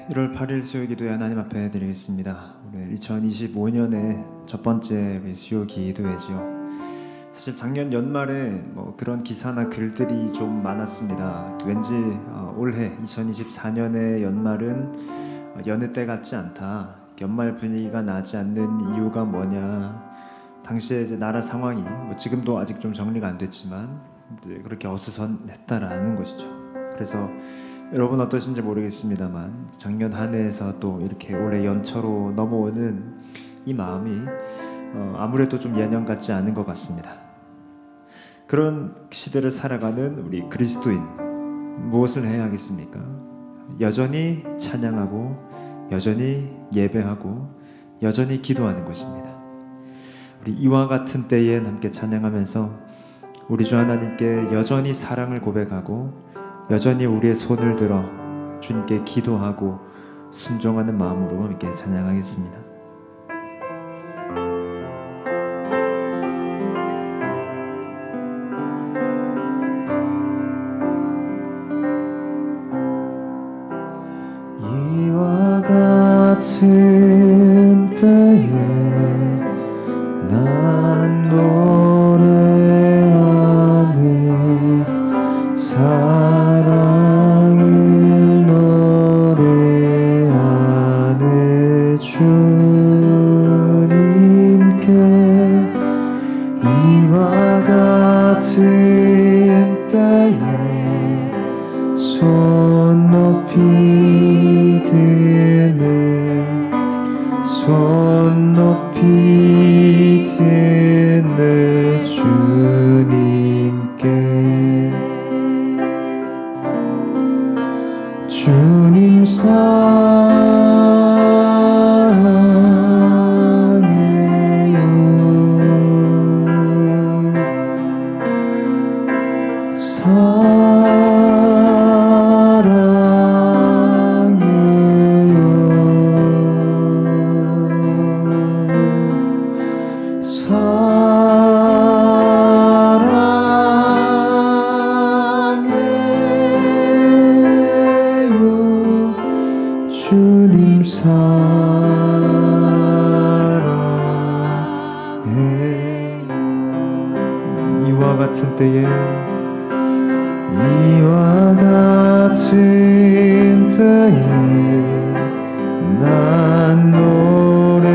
1월 8일 수요 기도회 하나님 앞에 드리겠습니다. 오늘 2025년의 첫 번째 수요 기도회지요. 사실 작년 연말에 그런 기사나 글들이 좀 많았습니다. 왠지 올해 2024년의 연말은 여느 때 같지 않다. 연말 분위기가 나지 않는 이유가 뭐냐. 당시에 이제 나라 상황이 지금도 아직 좀 정리가 안 됐지만 이제 그렇게 어수선했다라는 것이죠. 그래서 여러분 어떠신지 모르겠습니다만 작년 한 해에서 또 이렇게 올해 연초로 넘어오는 이 마음이 아무래도 좀 예년 같지 않은 것 같습니다. 그런 시대를 살아가는 우리 그리스도인 무엇을 해야 하겠습니까? 여전히 찬양하고 여전히 예배하고 여전히 기도하는 것입니다. 우리 이와 같은 때엔 함께 찬양하면서 우리 주 하나님께 여전히 사랑을 고백하고 여전히 우리의 손을 들어 주님께 기도하고 순종하는 마음으로 함께 찬양하겠습니다. 이와 같은 때에 난 노래하네 사랑을 노래하네 주님께 이와 같은 때에 손 높이 드네 손 높이 드네 주님께 주님 주님 사랑해요. 이와 같은 때에 난 노래하네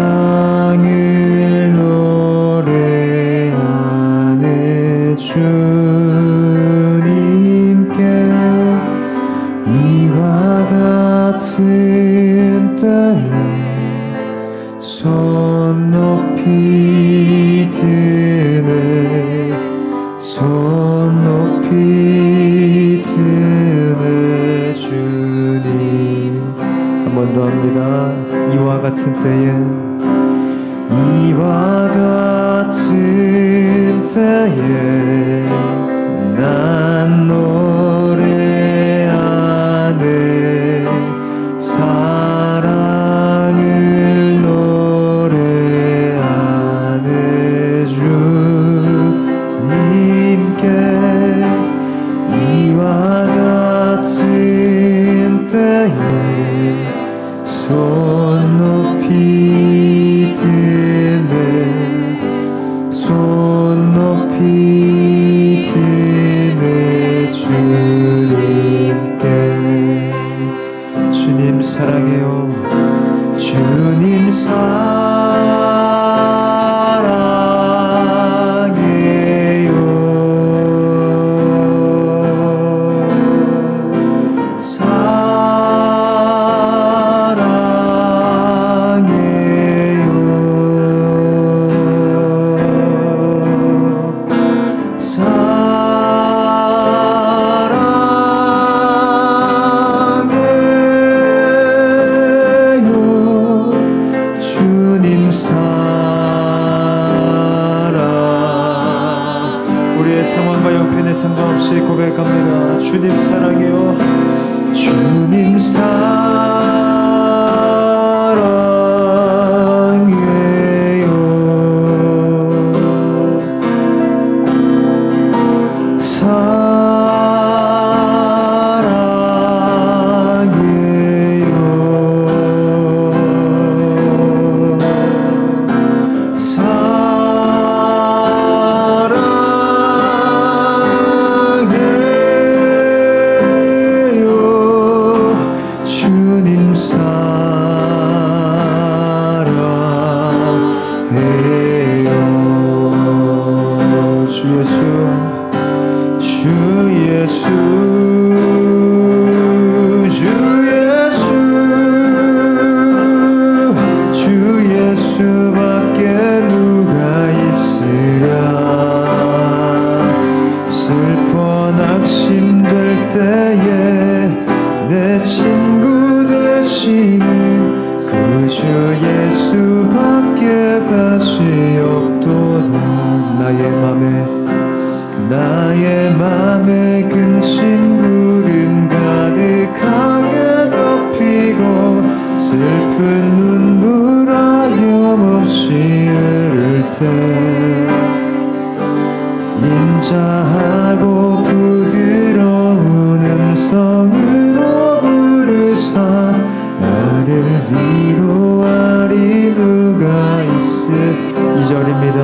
사랑을 노래하네 주님께 이와 같은 때에 손 높이 드네 손 높이 드네 주님 한 번 더 합니다. 이와 같은 때에 난 노래하네 사랑을 노래하네 주님께 이와 같은 때에 손 높이 드네 손 높이 드네 주님께 주님 사랑해요 주님 우리의 상황과 형편에 상관없이 고백합니다. 주님 사랑해요 주님 사랑해요 예수 주 예수 주 예수밖에 누가 있으랴 슬퍼 낙심될 때에 내 친구 되시는 그 주 예수밖에 다시 없도다 나의 맘에 근심 구름 가득하게 덮이고 슬픈 눈물 하염없이 흐를 때 인자하고 부드러운 음성으로 부르사 나를 위로하리 누가 있을 2절입니다.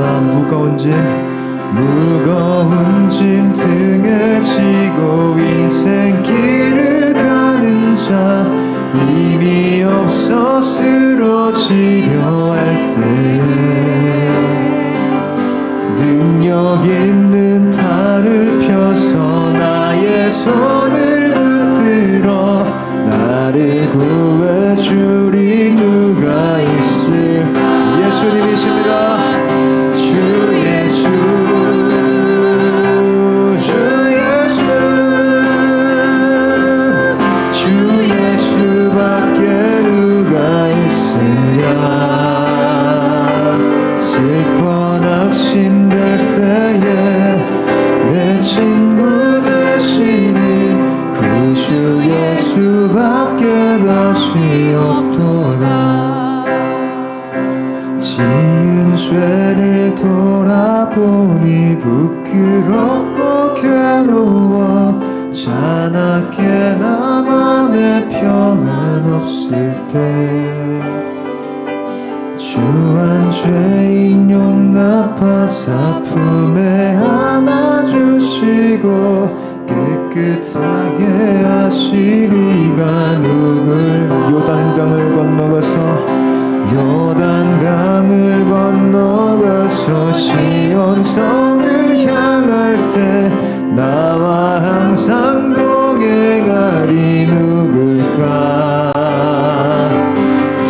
무거운 짐 등에 지고 인생길을 가는 자 힘이 없어 쓰러지려 할 때에 능력 있는 팔을 펴서 나의 손을 붙들어 나를 구해주리 누가 있을 예수님이십니다. 주 예수 주 예수밖에 누가 있으랴 슬퍼 낙심될 때에 내 친구 되시는 그 주 예수밖에 다시 없도다 지은 죄를 돌아보니 부끄럽고 괴로워 자나깨 나 맘에 평안 없을 때 주한 죄인 용납하사 품에 안아주시고 깨끗하게 하시리가 누굴 요단강을 건너가서 시온성을 향할 때 나와 항상 동행하리 누굴까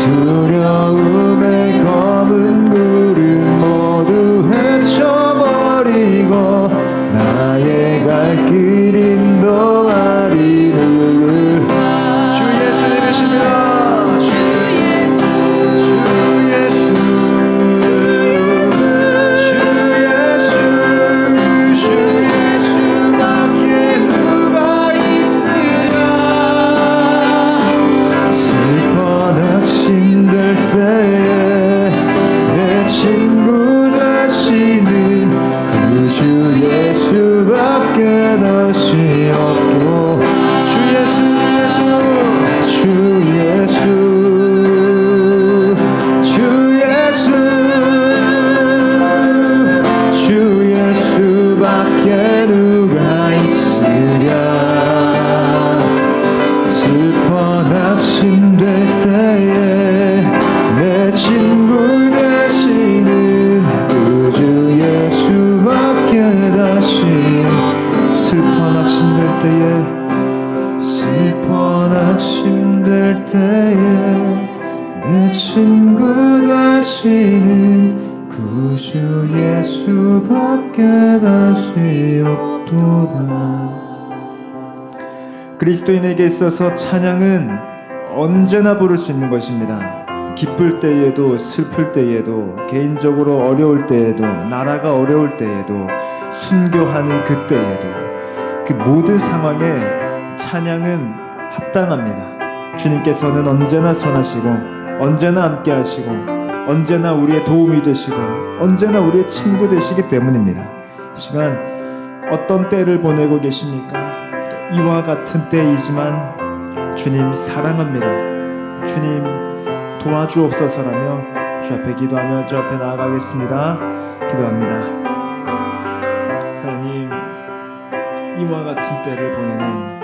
두려움의 검은 구름 모두 헤쳐버리고 나의 갈 길 인도하리 누굴 주 예수님이십니다. 슬퍼 낙심될 때에 내 친구 되시는 구주 예수밖에 다시 없도다. 그리스도인에게 있어서 찬양은 언제나 부를 수 있는 것입니다. 기쁠 때에도 슬플 때에도 개인적으로 어려울 때에도 나라가 어려울 때에도 순교하는 그때에도 그 모든 상황에 찬양은 합당합니다. 주님께서는 언제나 선하시고 언제나 함께 하시고 언제나 우리의 도움이 되시고 언제나 우리의 친구 되시기 때문입니다. 시간 어떤 때를 보내고 계십니까? 이와 같은 때이지만 주님 사랑합니다. 주님 도와주옵소서라며 주 앞에 기도하며 주 앞에 나아가겠습니다. 기도합니다. 하나님, 이와 같은 때를 보내는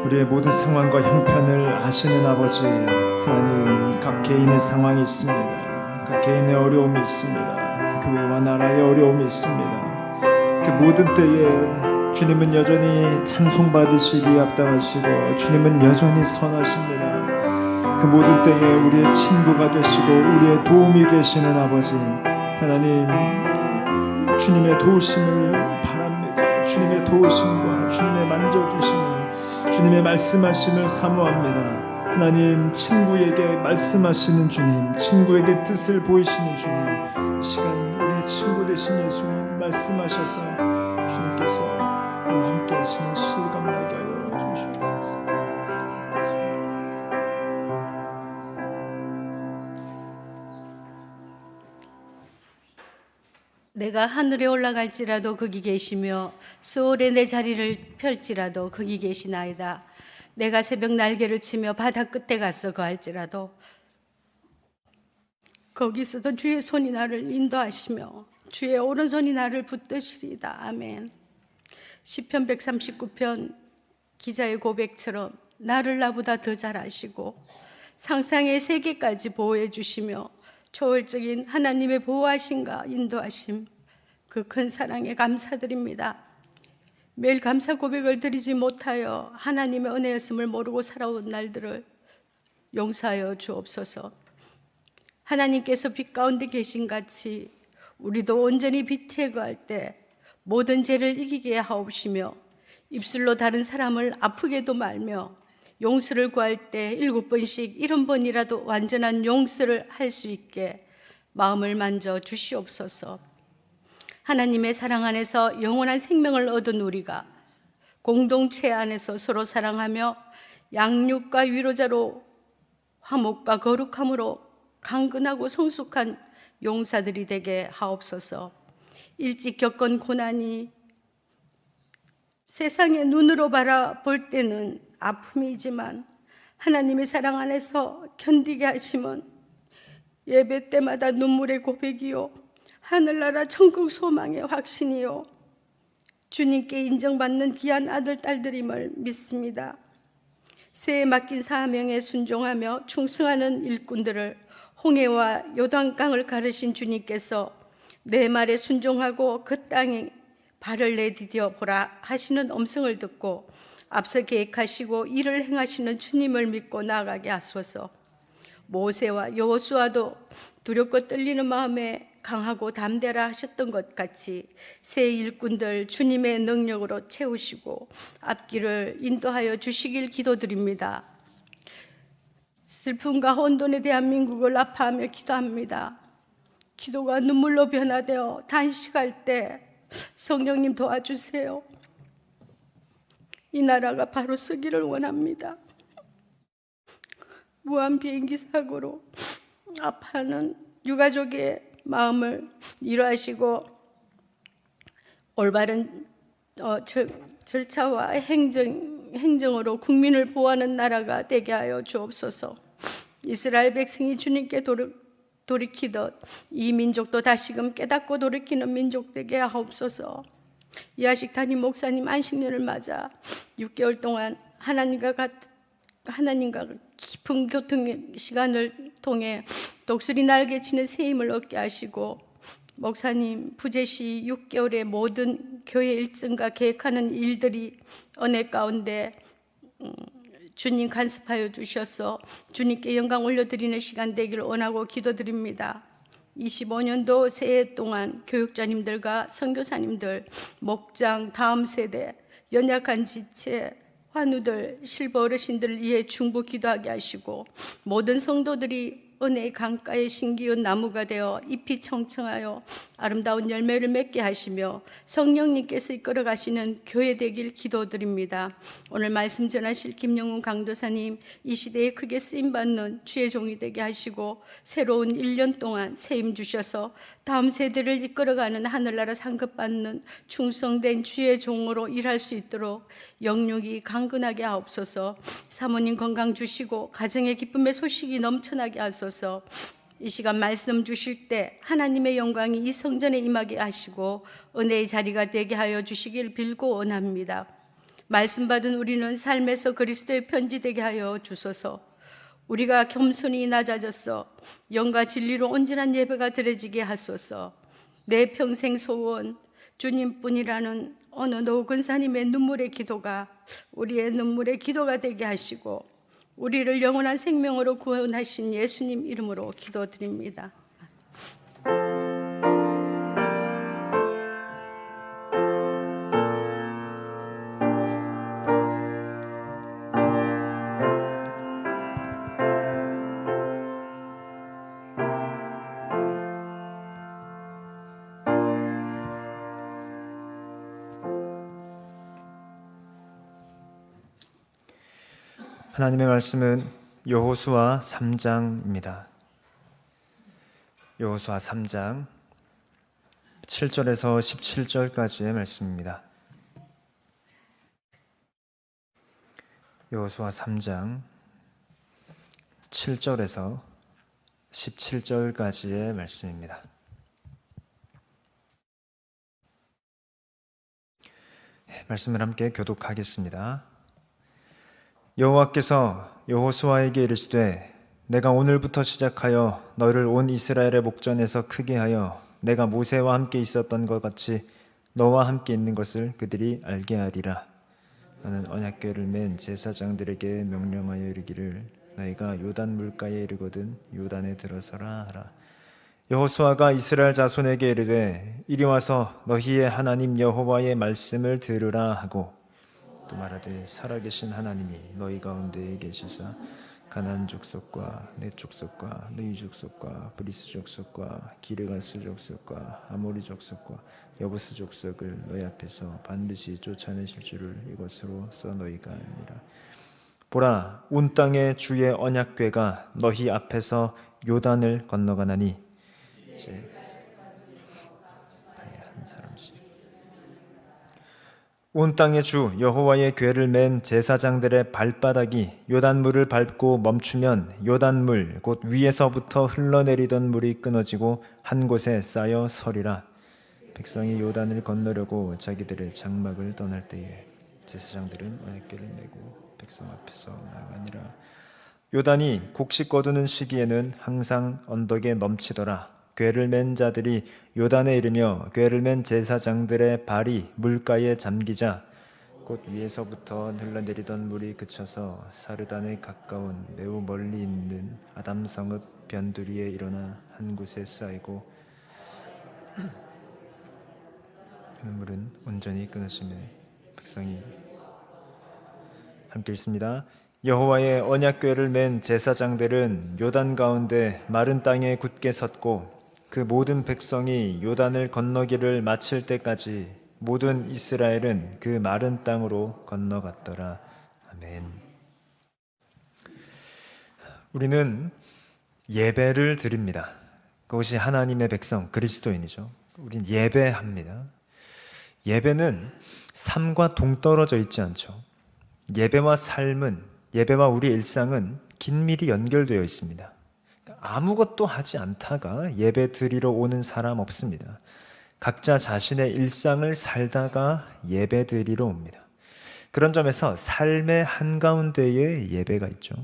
우리의 모든 상황과 형편을 아시는 아버지 하나님, 각 개인의 상황이 있습니다. 각 개인의 어려움이 있습니다. 교회와 나라의 어려움이 있습니다. 그 모든 때에 주님은 여전히 찬송받으시기에 합당하시고 주님은 여전히 선하십니다. 그 모든 때에 우리의 친구가 되시고 우리의 도움이 되시는 아버지 하나님, 주님의 도우심을 바랍니다. 주님의 도우심과 주님의 만져주심을, 주님의 말씀하심을 사모합니다. 하나님, 친구에게 말씀하시는 주님, 친구에게 뜻을 보이시는 주님, 이 시간 우리의 친구 되신 예수님 말씀하셔서 주님께서 우리와 함께 하시는 실감나게 하여 주시옵소서. 내가 하늘에 올라갈지라도 거기 계시며 수월에 내 자리를 펼지라도 거기 계시나이다. 내가 새벽 날개를 치며 바다 끝에 가서 거할지라도 거기서도 주의 손이 나를 인도하시며 주의 오른손이 나를 붙드시리다. 아멘. 시편 139편 기자의 고백처럼 나를 나보다 더 잘 아시고 상상의 세계까지 보호해 주시며 초월적인 하나님의 보호하심과 인도하심, 그 큰 사랑에 감사드립니다. 매일 감사 고백을 드리지 못하여 하나님의 은혜였음을 모르고 살아온 날들을 용서하여 주옵소서. 하나님께서 빛 가운데 계신 같이 우리도 온전히 빛에 거할 때 모든 죄를 이기게 하옵시며 입술로 다른 사람을 아프게도 말며 용서를 구할 때 7번씩 70번이라도 완전한 용서를 할 수 있게 마음을 만져 주시옵소서. 하나님의 사랑 안에서 영원한 생명을 얻은 우리가 공동체 안에서 서로 사랑하며 양육과 위로자로 화목과 거룩함으로 강건하고 성숙한 용사들이 되게 하옵소서. 일찍 겪은 고난이 세상의 눈으로 바라볼 때는 아픔이지만 하나님의 사랑 안에서 견디게 하심은 예배 때마다 눈물의 고백이요 하늘나라 천국 소망의 확신이요 주님께 인정받는 귀한 아들 딸들임을 믿습니다. 새해 맡긴 사명에 순종하며 충성하는 일꾼들을 홍해와 요단강을 가르신 주님께서 내 말에 순종하고 그 땅에 발을 내디뎌 보라 하시는 음성을 듣고 앞서 계획하시고 일을 행하시는 주님을 믿고 나아가게 하소서. 모세와 여호수아도 두렵고 떨리는 마음에 강하고 담대라 하셨던 것 같이 새 일꾼들 주님의 능력으로 채우시고 앞길을 인도하여 주시길 기도드립니다. 슬픔과 혼돈에 대한민국을 아파하며 기도합니다. 기도가 눈물로 변화되어 단식할 때 성령님 도와주세요. 이 나라가 바로 서기를 원합니다. 무한 비행기 사고로 아파하는 유가족의 마음을 이해하시고 올바른 절차와 행정으로 국민을 보호하는 나라가 되게 하여 주옵소서. 이스라엘 백성이 주님께 돌이키듯 이 민족도 다시금 깨닫고 돌이키는 민족 되게 하옵소서. 이하식 담임 목사님 안식년을 맞아 6개월 동안 하나님과 깊은 교통 시간을 통해 독수리 날개치는 새 힘을 얻게 하시고 목사님 부재시 6개월의 모든 교회 일정과 계획하는 일들이 은혜 가운데 주님 간섭하여 주셔서 주님께 영광 올려드리는 시간 되기를 원하고 기도드립니다. 25년도 새해 동안 교육자님들과 선교사님들, 목장, 다음 세대, 연약한 지체, 환우들, 실버 어르신들을 위해 중보 기도하게 하시고 모든 성도들이 은혜의 강가에 심기운 나무가 되어 잎이 청청하여 아름다운 열매를 맺게 하시며 성령님께서 이끌어 가시는 교회 되길 기도드립니다. 오늘 말씀 전하실 김영훈 강도사님 이 시대에 크게 쓰임받는 주의 종이 되게 하시고 새로운 1년 동안 세임 주셔서 다음 세대를 이끌어가는 하늘나라 상급받는 충성된 주의 종으로 일할 수 있도록 영육이 강건하게 하옵소서. 사모님 건강 주시고 가정의 기쁨의 소식이 넘쳐나게 하소서. 이 시간 말씀 주실 때 하나님의 영광이 이 성전에 임하게 하시고 은혜의 자리가 되게 하여 주시길 빌고 원합니다. 말씀 받은 우리는 삶에서 그리스도의 편지 되게 하여 주소서. 우리가 겸손히 낮아져서 영과 진리로 온전한 예배가 드려지게 하소서. 내 평생 소원 주님뿐이라는 오늘 노근사님의 눈물의 기도가 우리의 눈물의 기도가 되게 하시고 우리를 영원한 생명으로 구원하신 예수님 이름으로 기도드립니다. 하나님의 말씀은 여호수아 3장입니다. 여호수아 3장 7절에서 17절까지의 말씀입니다. 여호수아 3장 7절에서 17절까지의 말씀입니다. 말씀을 함께 교독하겠습니다. 여호와께서 여호수아에게 이르시되 내가 오늘부터 시작하여 너를 온 이스라엘의 목전에서 크게 하여 내가 모세와 함께 있었던 것 같이 너와 함께 있는 것을 그들이 알게 하리라. 너는 언약궤를 맨 제사장들에게 명령하여 이르기를 너희가 요단 물가에 이르거든 요단에 들어서라 하라. 여호수아가 이스라엘 자손에게 이르되 이리 와서 너희의 하나님 여호와의 말씀을 들으라 하고 또 말하되 살아계신 하나님이 너희 가운데에 계시사 가나안 족속과 내 족속과 너희 족속과 브리스 족속과 기르가스 족속과 아모리 족속과 여부스 족속을 너희 앞에서 반드시 쫓아내실 줄을 이것으로 써 너희가 알리라. 보라 온 땅에 주의 언약궤가 너희 앞에서 요단을 건너가나니 이제 한 사람씩 온 땅의 주 여호와의 궤를 맨 제사장들의 발바닥이 요단물을 밟고 멈추면 요단물 곧 위에서부터 흘러내리던 물이 끊어지고 한 곳에 쌓여 서리라. 백성이 요단을 건너려고 자기들의 장막을 떠날 때에 제사장들은 언약궤를 메고 백성 앞에서 나가니라. 요단이 곡식 거두는 시기에는 항상 언덕에 넘치더라. 궤를 맨 자들이 요단에 이르며 궤를 맨 제사장들의 발이 물가에 잠기자 곧 위에서부터 흘러내리던 물이 그쳐서 사르단에 가까운 매우 멀리 있는 아담성읍 변두리에 일어나 한 곳에 쌓이고 그 물은 온전히 끊어지매 백성이 함께 있습니다. 여호와의 언약궤를 맨 제사장들은 요단 가운데 마른 땅에 굳게 섰고 그 모든 백성이 요단을 건너기를 마칠 때까지 모든 이스라엘은 그 마른 땅으로 건너갔더라. 아멘. 우리는 예배를 드립니다. 그것이 하나님의 백성 그리스도인이죠. 우린 예배합니다. 예배는 삶과 동떨어져 있지 않죠. 예배와 삶은 예배와 우리의 일상은 긴밀히 연결되어 있습니다. 아무것도 하지 않다가 예배 드리러 오는 사람 없습니다. 각자 자신의 일상을 살다가 예배 드리러 옵니다. 그런 점에서 삶의 한가운데에 예배가 있죠.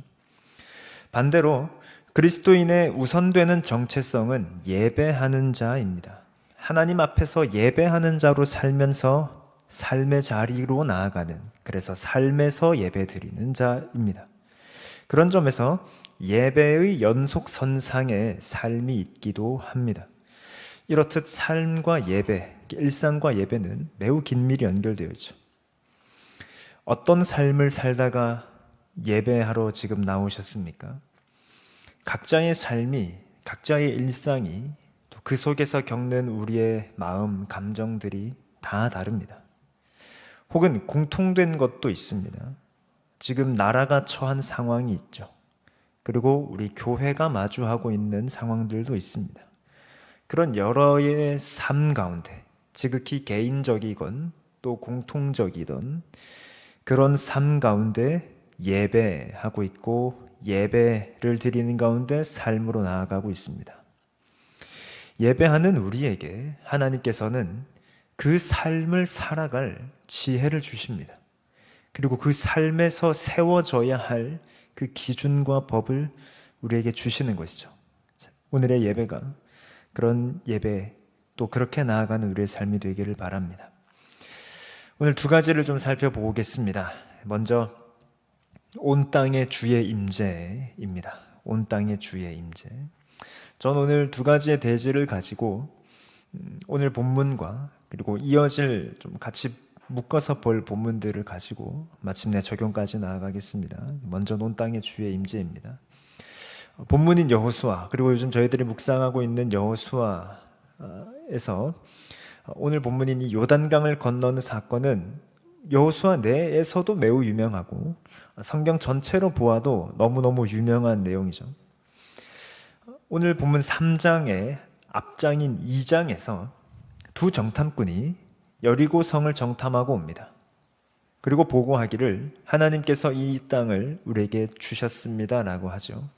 반대로 그리스도인의 우선되는 정체성은 예배하는 자입니다. 하나님 앞에서 예배하는 자로 살면서 삶의 자리로 나아가는, 그래서 삶에서 예배 드리는 자입니다. 그런 점에서 예배의 연속선상에 삶이 있기도 합니다. 이렇듯 삶과 예배, 일상과 예배는 매우 긴밀히 연결되어 있죠. 어떤 삶을 살다가 예배하러 지금 나오셨습니까? 각자의 삶이, 각자의 일상이 또 그 속에서 겪는 우리의 마음, 감정들이 다 다릅니다. 혹은 공통된 것도 있습니다. 지금 나라가 처한 상황이 있죠. 그리고 우리 교회가 마주하고 있는 상황들도 있습니다. 그런 여러의 삶 가운데 지극히 개인적이건 또 공통적이던 그런 삶 가운데 예배하고 있고 예배를 드리는 가운데 삶으로 나아가고 있습니다. 예배하는 우리에게 하나님께서는 그 삶을 살아갈 지혜를 주십니다. 그리고 그 삶에서 세워져야 할 그 기준과 법을 우리에게 주시는 것이죠. 오늘의 예배가 그런 예배, 또 그렇게 나아가는 우리의 삶이 되기를 바랍니다. 오늘 두 가지를 좀 살펴보겠습니다. 먼저 온 땅의 주의 임재입니다. 온 땅의 주의 임재. 전 오늘 두 가지의 대지를 가지고 오늘 본문과 그리고 이어질 좀 같이 묶어서 볼 본문들을 가지고 마침내 적용까지 나아가겠습니다. 먼저 온 땅의 주의 임재입니다. 본문인 여호수아, 그리고 요즘 저희들이 묵상하고 있는 여호수아에서 오늘 본문인 이 요단강을 건너는 사건은 여호수아 내에서도 매우 유명하고 성경 전체로 보아도 너무너무 유명한 내용이죠. 오늘 본문 3장의 앞장인 2장에서 두 정탐꾼이 여리고성을 정탐하고 옵니다. 그리고 보고하기를 하나님께서 이 땅을 우리에게 주셨습니다라고 하죠.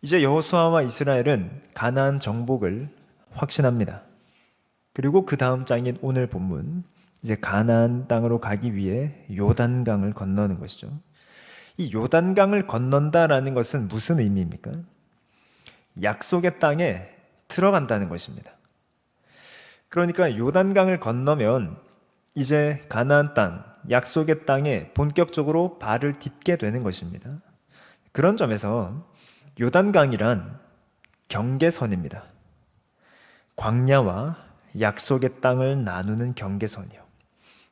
이제 여호수아와 이스라엘은 가나안 정복을 확신합니다. 그리고 그 다음 장인 오늘 본문, 이제 가나안 땅으로 가기 위해 요단강을 건너는 것이죠. 이 요단강을 건넌다라는 것은 무슨 의미입니까? 약속의 땅에 들어간다는 것입니다. 그러니까 요단강을 건너면 이제 가나안 땅, 약속의 땅에 본격적으로 발을 딛게 되는 것입니다. 그런 점에서 요단강이란 경계선입니다. 광야와 약속의 땅을 나누는 경계선이요.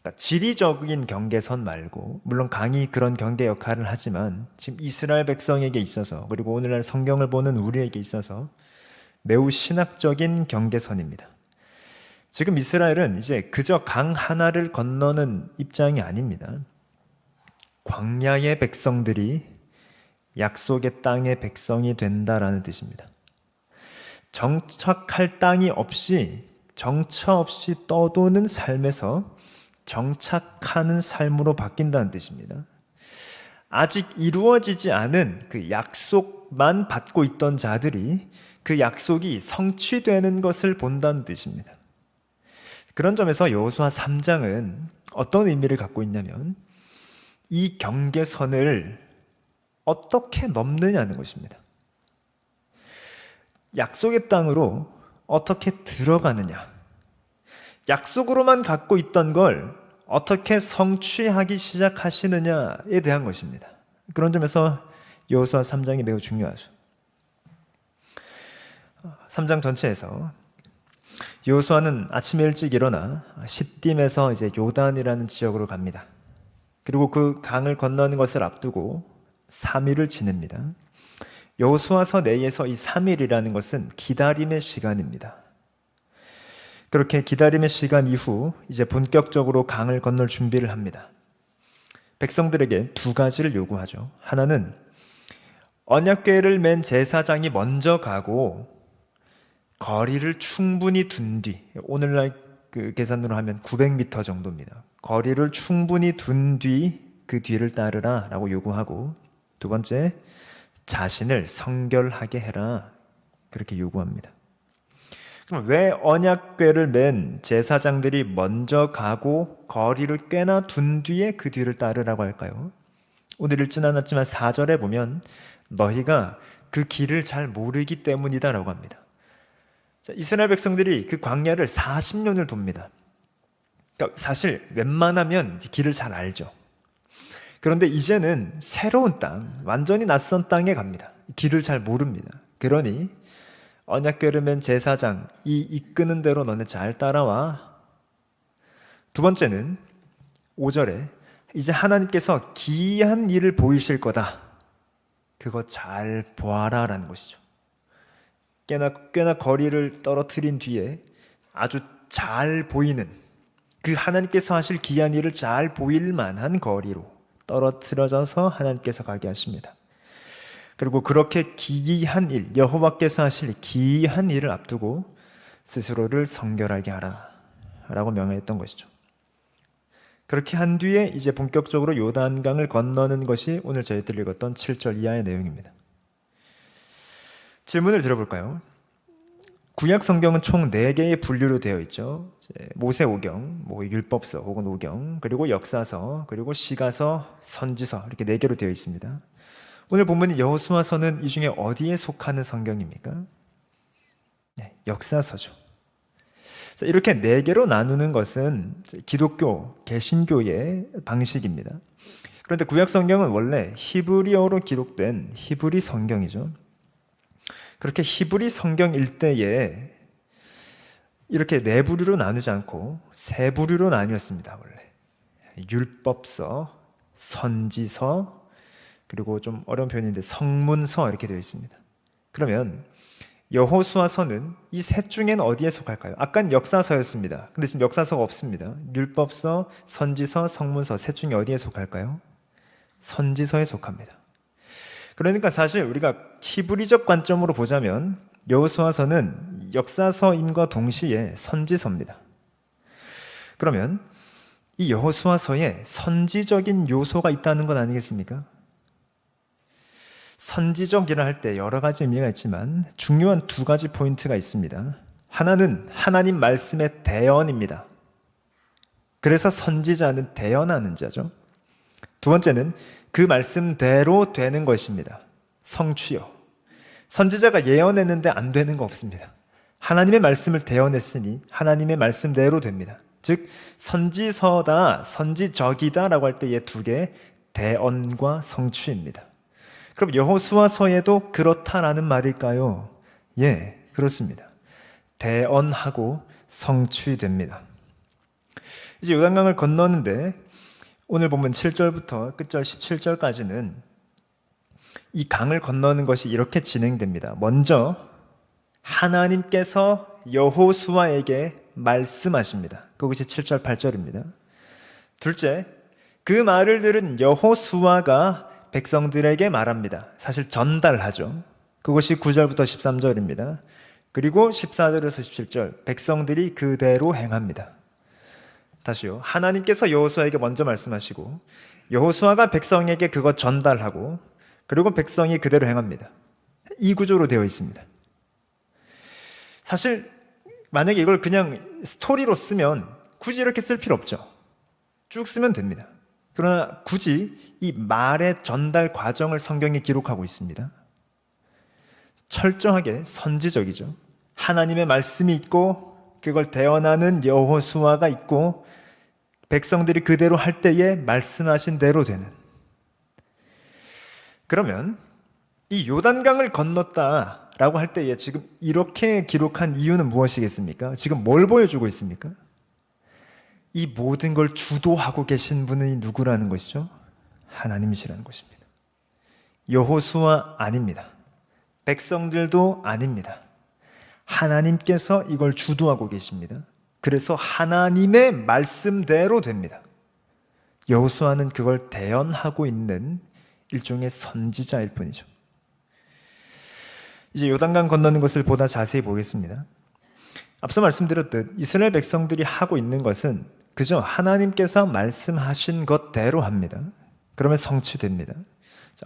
그러니까 지리적인 경계선 말고, 물론 강이 그런 경계 역할을 하지만 지금 이스라엘 백성에게 있어서, 그리고 오늘날 성경을 보는 우리에게 있어서 매우 신학적인 경계선입니다. 지금 이스라엘은 이제 그저 강 하나를 건너는 입장이 아닙니다. 광야의 백성들이 약속의 땅의 백성이 된다라는 뜻입니다. 정착할 땅이 없이 정처 없이 떠도는 삶에서 정착하는 삶으로 바뀐다는 뜻입니다. 아직 이루어지지 않은 그 약속만 받고 있던 자들이 그 약속이 성취되는 것을 본다는 뜻입니다. 그런 점에서 여호수아 3장은 어떤 의미를 갖고 있냐면 이 경계선을 어떻게 넘느냐는 것입니다. 약속의 땅으로 어떻게 들어가느냐, 약속으로만 갖고 있던 걸 어떻게 성취하기 시작하시느냐에 대한 것입니다. 그런 점에서 여호수아 3장이 매우 중요하죠. 3장 전체에서 여호수아는 아침에 일찍 일어나 시딤에서 이제 요단이라는 지역으로 갑니다. 그리고 그 강을 건너는 것을 앞두고 3일을 지냅니다. 여호수아서 내에서 이 3일이라는 것은 기다림의 시간입니다. 그렇게 기다림의 시간 이후 이제 본격적으로 강을 건널 준비를 합니다. 백성들에게 두 가지를 요구하죠. 하나는 언약궤를 맨 제사장이 먼저 가고 거리를 충분히 둔 뒤, 오늘날 그 계산으로 하면 900m 정도입니다. 거리를 충분히 둔 뒤 그 뒤를 따르라 라고 요구하고, 두 번째, 자신을 성결하게 해라, 그렇게 요구합니다. 그럼 왜 언약궤를 맨 제사장들이 먼저 가고 거리를 꽤나 둔 뒤에 그 뒤를 따르라고 할까요? 오늘 읽진 않았지만 4절에 보면 너희가 그 길을 잘 모르기 때문이다 라고 합니다. 자, 이스라엘 백성들이 그 광야를 40년을 돕니다. 그러니까 사실 웬만하면 길을 잘 알죠. 그런데 이제는 새로운 땅, 완전히 낯선 땅에 갑니다. 길을 잘 모릅니다. 그러니 언약궤를 맨 제사장, 이 이끄는 대로 너네 잘 따라와. 두 번째는 5절에 이제 하나님께서 기이한 일을 보이실 거다. 그거 잘 보아라 라는 것이죠. 꽤나 거리를 떨어뜨린 뒤에 아주 잘 보이는, 그 하나님께서 하실 기이한 일을 잘 보일 만한 거리로 떨어뜨려져서 하나님께서 가게 하십니다. 그리고 그렇게 기이한 일, 여호와께서 하실 기이한 일을 앞두고 스스로를 성결하게 하라 라고 명령했던 것이죠. 그렇게 한 뒤에 이제 본격적으로 요단강을 건너는 것이 오늘 저희들이 읽었던 7절 이하의 내용입니다. 질문을 드려볼까요? 구약 성경은 총 4개의 분류로 되어 있죠. 모세오경, 율법서 혹은 오경, 그리고 역사서, 그리고 시가서, 선지서, 이렇게 4개로 되어 있습니다. 오늘 본문인 여호수아서는 이 중에 어디에 속하는 성경입니까? 네, 역사서죠. 자, 이렇게 네 개로 나누는 것은 기독교, 개신교의 방식입니다. 그런데 구약 성경은 원래 히브리어로 기록된 히브리 성경이죠. 그렇게 히브리 성경일 때에 이렇게 네 부류로 나누지 않고 세 부류로 나뉘었습니다. 원래 율법서, 선지서, 그리고 좀 어려운 표현인데 성문서 이렇게 되어 있습니다. 그러면 여호수아서는 이 셋 중엔 어디에 속할까요? 아까는 역사서였습니다. 근데 지금 역사서가 없습니다. 율법서, 선지서, 성문서 셋 중에 어디에 속할까요? 선지서에 속합니다. 그러니까 사실 우리가 히브리적 관점으로 보자면 여호수아서는 역사서임과 동시에 선지서입니다. 그러면 이 여호수아서에 선지적인 요소가 있다는 건 아니겠습니까? 선지적이라 할 때 여러 가지 의미가 있지만 중요한 두 가지 포인트가 있습니다. 하나는 하나님 말씀의 대언입니다. 그래서 선지자는 대언하는 자죠. 두 번째는 그 말씀대로 되는 것입니다. 성취요. 선지자가 예언했는데 안 되는 거 없습니다. 하나님의 말씀을 대언했으니 하나님의 말씀대로 됩니다. 즉 선지서다, 선지적이다라고 할 때 이 두 개, 대언과 성취입니다. 그럼 여호수아서에도 그렇다라는 말일까요? 예, 그렇습니다. 대언하고 성취됩니다. 이제 요단강을 건너는데 오늘 보면 7절부터 끝절 17절까지는 이 강을 건너는 것이 이렇게 진행됩니다. 먼저 하나님께서 여호수아에게 말씀하십니다. 그것이 7절 8절입니다. 둘째, 그 말을 들은 여호수아가 백성들에게 말합니다. 사실 전달하죠. 그것이 9절부터 13절입니다. 그리고 14절에서 17절, 백성들이 그대로 행합니다. 다시요. 하나님께서 여호수아에게 먼저 말씀하시고 여호수아가 백성에게 그것 전달하고 그리고 백성이 그대로 행합니다. 이 구조로 되어 있습니다. 사실 만약에 이걸 그냥 스토리로 쓰면 굳이 이렇게 쓸 필요 없죠. 쭉 쓰면 됩니다. 그러나 굳이 이 말의 전달 과정을 성경이 기록하고 있습니다. 철저하게 선지적이죠. 하나님의 말씀이 있고 그걸 대언하는 여호수아가 있고 백성들이 그대로 할 때에 말씀하신 대로 되는. 그러면 이 요단강을 건넜다라고 할 때에 지금 이렇게 기록한 이유는 무엇이겠습니까? 지금 뭘 보여주고 있습니까? 이 모든 걸 주도하고 계신 분이 누구라는 것이죠? 하나님이시라는 것입니다. 여호수아 아닙니다. 백성들도 아닙니다. 하나님께서 이걸 주도하고 계십니다. 그래서 하나님의 말씀대로 됩니다. 여호수아는 그걸 대언하고 있는 일종의 선지자일 뿐이죠. 이제 요단강 건너는 것을 보다 자세히 보겠습니다. 앞서 말씀드렸듯 이스라엘 백성들이 하고 있는 것은 그저 하나님께서 말씀하신 것대로 합니다. 그러면 성취됩니다.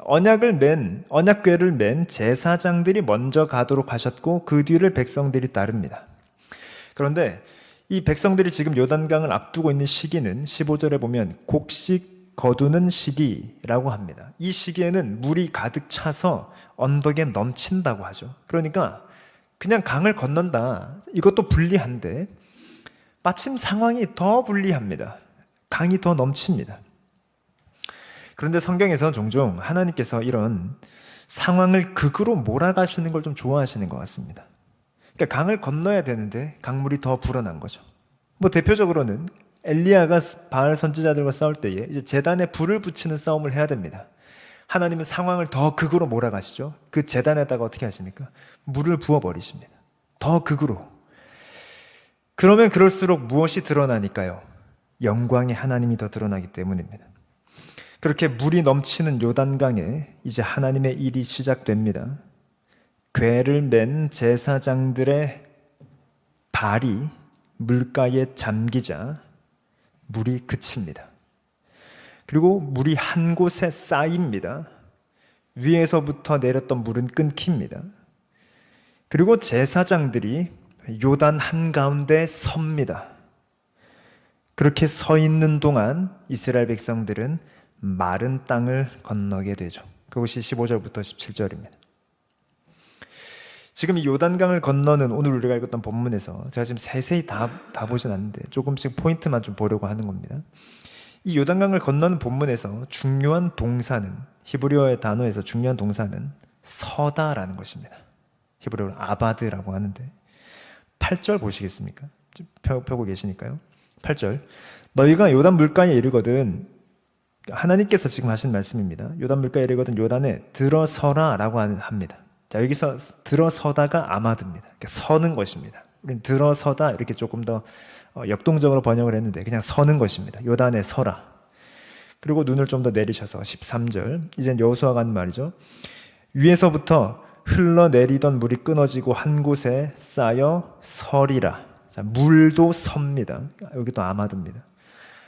언약궤를 맨 제사장들이 먼저 가도록 하셨고 그 뒤를 백성들이 따릅니다. 그런데 이 백성들이 지금 요단강을 앞두고 있는 시기는 15절에 보면 곡식 거두는 시기라고 합니다. 이 시기에는 물이 가득 차서 언덕에 넘친다고 하죠. 그러니까 그냥 강을 건넌다. 이것도 불리한데 마침 상황이 더 불리합니다. 강이 더 넘칩니다. 그런데 성경에서는 종종 하나님께서 이런 상황을 극으로 몰아가시는 걸 좀 좋아하시는 것 같습니다. 그러니까 강을 건너야 되는데 강물이 더 불어난 거죠. 뭐 대표적으로는 엘리야가 바알 선지자들과 싸울 때에 이제 제단에 불을 붙이는 싸움을 해야 됩니다. 하나님은 상황을 더 극으로 몰아가시죠. 그 제단에다가 어떻게 하십니까? 물을 부어버리십니다. 더 극으로. 그러면 그럴수록 무엇이 드러나니까요? 영광의 하나님이 더 드러나기 때문입니다. 그렇게 물이 넘치는 요단강에 이제 하나님의 일이 시작됩니다. 궤를 맨 제사장들의 발이 물가에 잠기자 물이 그칩니다. 그리고 물이 한 곳에 쌓입니다. 위에서부터 내렸던 물은 끊깁니다. 그리고 제사장들이 요단 한가운데 섭니다. 그렇게 서 있는 동안 이스라엘 백성들은 마른 땅을 건너게 되죠. 그것이 15절부터 17절입니다. 지금 이 요단강을 건너는 오늘 우리가 읽었던 본문에서 제가 지금 세세히 다 보진 않는데 조금씩 포인트만 좀 보려고 하는 겁니다. 이 요단강을 건너는 본문에서 중요한 동사는, 히브리어의 단어에서 중요한 동사는 서다라는 것입니다. 히브리어로 아바드라고 하는데 8절 보시겠습니까? 펴고 계시니까요. 8절, 너희가 요단 물가에 이르거든, 하나님께서 지금 하신 말씀입니다. 요단 물가에 이르거든 요단에 들어서라 라고 합니다. 자, 여기서 들어서다가 아마드입니다. 그러니까 서는 것입니다. 우리는 들어서다 이렇게 조금 더 역동적으로 번역을 했는데 그냥 서는 것입니다. 요단에 서라. 그리고 눈을 좀 더 내리셔서 13절, 이젠 여호수아가 하는 말이죠. 위에서부터 흘러내리던 물이 끊어지고 한 곳에 쌓여 서리라. 자, 물도 섭니다. 여기 또 아마드입니다.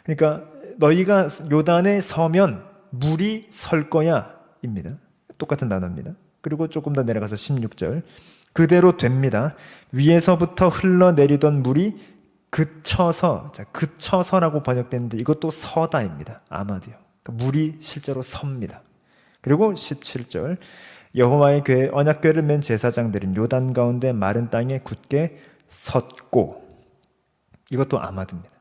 그러니까 너희가 요단에 서면 물이 설 거야 입니다. 똑같은 단어입니다. 그리고 조금 더 내려가서 16절, 그대로 됩니다. 위에서부터 흘러내리던 물이 그쳐서, 자, 그쳐서라고 번역되는데 이것도 서다입니다. 아마도요. 그러니까 물이 실제로 섭니다. 그리고 17절, 여호와의 궤 언약궤를 맨 제사장들은 요단 가운데 마른 땅에 굳게 섰고, 이것도 아마드입니다.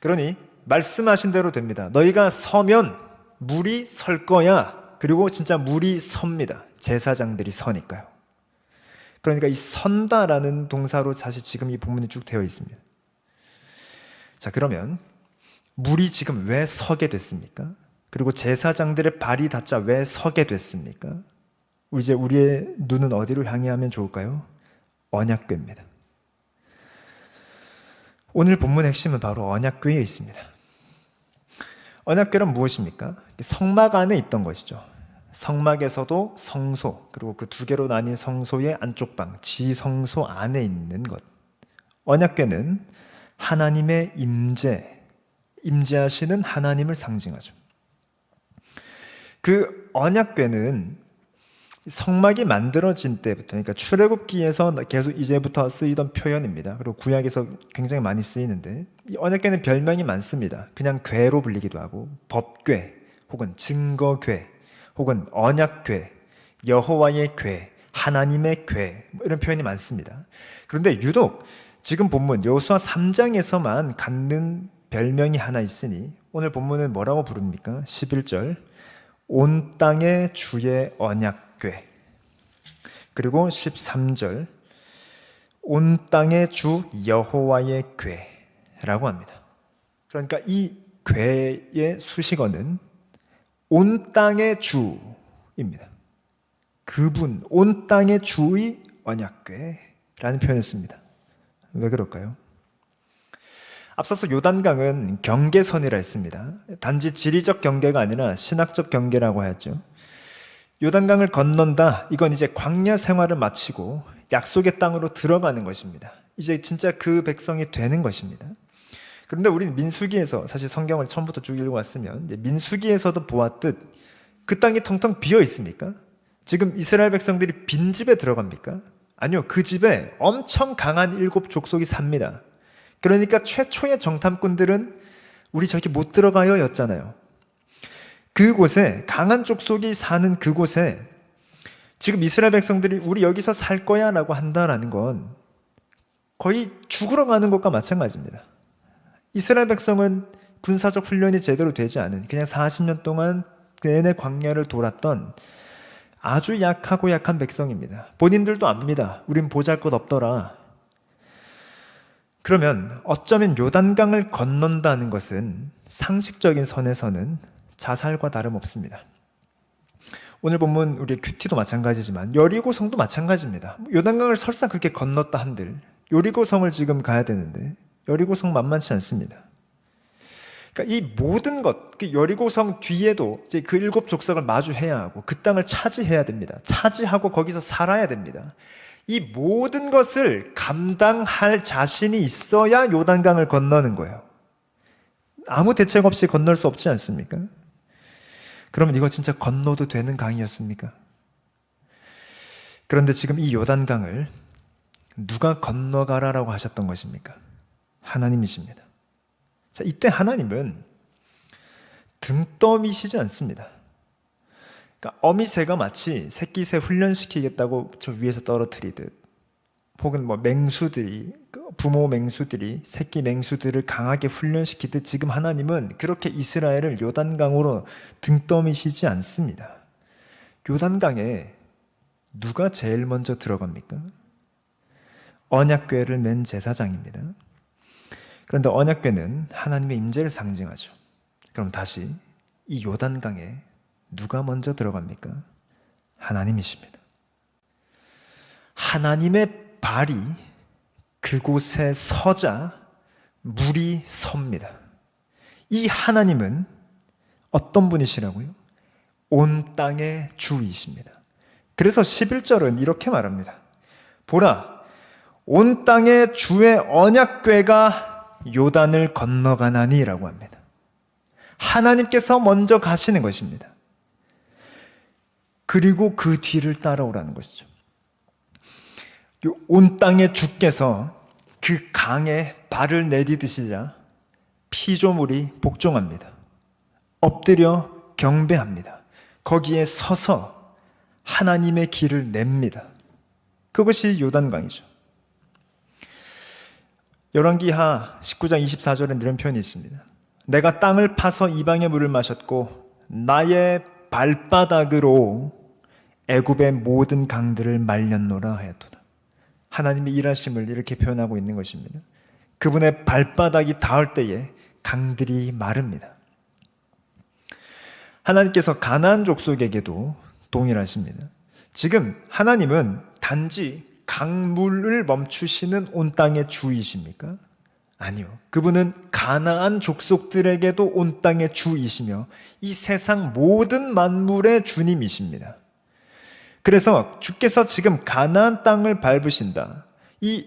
그러니 말씀하신 대로 됩니다. 너희가 서면 물이 설 거야. 그리고 진짜 물이 섭니다. 제사장들이 서니까요. 그러니까 이 선다라는 동사로 사실 지금 이 본문이 쭉 되어 있습니다. 자, 그러면 물이 지금 왜 서게 됐습니까? 그리고 제사장들의 발이 닿자 왜 서게 됐습니까? 이제 우리의 눈은 어디로 향해 하면 좋을까요? 언약궤입니다. 오늘 본문의 핵심은 바로 언약궤에 있습니다. 언약궤는 무엇입니까? 성막 안에 있던 것이죠. 성막에서도 성소, 그리고 그 두 개로 나뉜 성소의 안쪽 방, 지성소 안에 있는 것. 언약궤는 하나님의 임재하시는 하나님을 상징하죠. 그 언약궤는 성막이 만들어진 때부터, 그러니까 출애굽기에서 계속 이제부터 쓰이던 표현입니다. 그리고 구약에서 굉장히 많이 쓰이는데, 이 언약궤는 별명이 많습니다. 그냥 궤로 불리기도 하고, 법궤, 혹은 증거궤, 혹은 언약궤, 여호와의 궤, 하나님의 궤, 이런 표현이 많습니다. 그런데 유독 지금 본문 여호수아 3장에서만 갖는 별명이 하나 있으니 오늘 본문은 뭐라고 부릅니까? 11절, 온 땅의 주의 언약궤. 그리고 13절, 온 땅의 주 여호와의 궤라고 합니다. 그러니까 이 궤의 수식어는 온 땅의 주입니다. 그분, 온 땅의 주의 언약궤라는 표현을 씁니다. 왜 그럴까요? 앞서서 요단강은 경계선이라 했습니다. 단지 지리적 경계가 아니라 신학적 경계라고 하였죠. 요단강을 건넌다, 이건 이제 광야 생활을 마치고 약속의 땅으로 들어가는 것입니다. 이제 진짜 그 백성이 되는 것입니다. 그런데 우리는 민수기에서, 사실 성경을 처음부터 쭉 읽어왔으면 민수기에서도 보았듯 그 땅이 텅텅 비어 있습니까? 지금 이스라엘 백성들이 빈집에 들어갑니까? 아니요, 그 집에 엄청 강한 7 족속이 삽니다. 그러니까 최초의 정탐꾼들은 우리 저기 못 들어가요 였잖아요. 그곳에, 강한 족속이 사는 그곳에 지금 이스라엘 백성들이 우리 여기서 살 거야 라고 한다라는 건 거의 죽으러 가는 것과 마찬가지입니다. 이스라엘 백성은 군사적 훈련이 제대로 되지 않은, 그냥 40년 동안 내내 광야를 돌았던 아주 약하고 약한 백성입니다. 본인들도 압니다. 우린 보잘것없더라. 그러면 어쩌면 요단강을 건넌다는 것은 상식적인 선에서는 자살과 다름없습니다. 오늘 본문 우리 큐티도 마찬가지지만 여리고성도 마찬가지입니다. 요단강을 설사 그렇게 건넜다 한들 여리고성을 지금 가야 되는데 여리고성 만만치 않습니다. 그러니까 이 모든 것, 그 여리고성 뒤에도 이제 그 7 족속을 마주해야 하고 그 땅을 차지해야 됩니다. 차지하고 거기서 살아야 됩니다. 이 모든 것을 감당할 자신이 있어야 요단강을 건너는 거예요. 아무 대책 없이 건널 수 없지 않습니까? 그러면 이거 진짜 건너도 되는 강이었습니까? 그런데 지금 이 요단강을 누가 건너가라라고 하셨던 것입니까? 하나님이십니다. 자, 이때 하나님은 등 떠미시지 않습니다. 그러니까 어미새가 마치 새끼새 훈련시키겠다고 저 위에서 떨어뜨리듯, 혹은 뭐 맹수들이, 부모 맹수들이 새끼 맹수들을 강하게 훈련시키듯 지금 하나님은 그렇게 이스라엘을 요단강으로 등 떠미시지 않습니다. 요단강에 누가 제일 먼저 들어갑니까? 언약궤를 맨 제사장입니다. 그런데 언약궤는 하나님의 임재를 상징하죠. 그럼 다시 이 요단강에 누가 먼저 들어갑니까? 하나님이십니다. 하나님의 발이 그곳에 서자 물이 섭니다. 이 하나님은 어떤 분이시라고요? 온 땅의 주이십니다. 그래서 11절은 이렇게 말합니다. 보라, 온 땅의 주의 언약궤가 요단을 건너가나니 라고 합니다. 하나님께서 먼저 가시는 것입니다. 그리고 그 뒤를 따라오라는 것이죠. 온 땅의 주께서 그 강에 발을 내디디시자 피조물이 복종합니다. 엎드려 경배합니다. 거기에 서서 하나님의 길을 냅니다. 그것이 요단강이죠. 열왕기하 19장 24절에 이런 표현이 있습니다. 내가 땅을 파서 이방의 물을 마셨고 나의 발바닥으로 애굽의 모든 강들을 말렸노라 하였도다. 하나님의 일하심을 이렇게 표현하고 있는 것입니다. 그분의 발바닥이 닿을 때에 강들이 마릅니다. 하나님께서 가나안 족속에게도 동일하십니다. 지금 하나님은 단지 강물을 멈추시는 온 땅의 주이십니까? 아니요. 그분은 가나안 족속들에게도 온 땅의 주이시며 이 세상 모든 만물의 주님이십니다. 그래서 주께서 지금 가나안 땅을 밟으신다. 이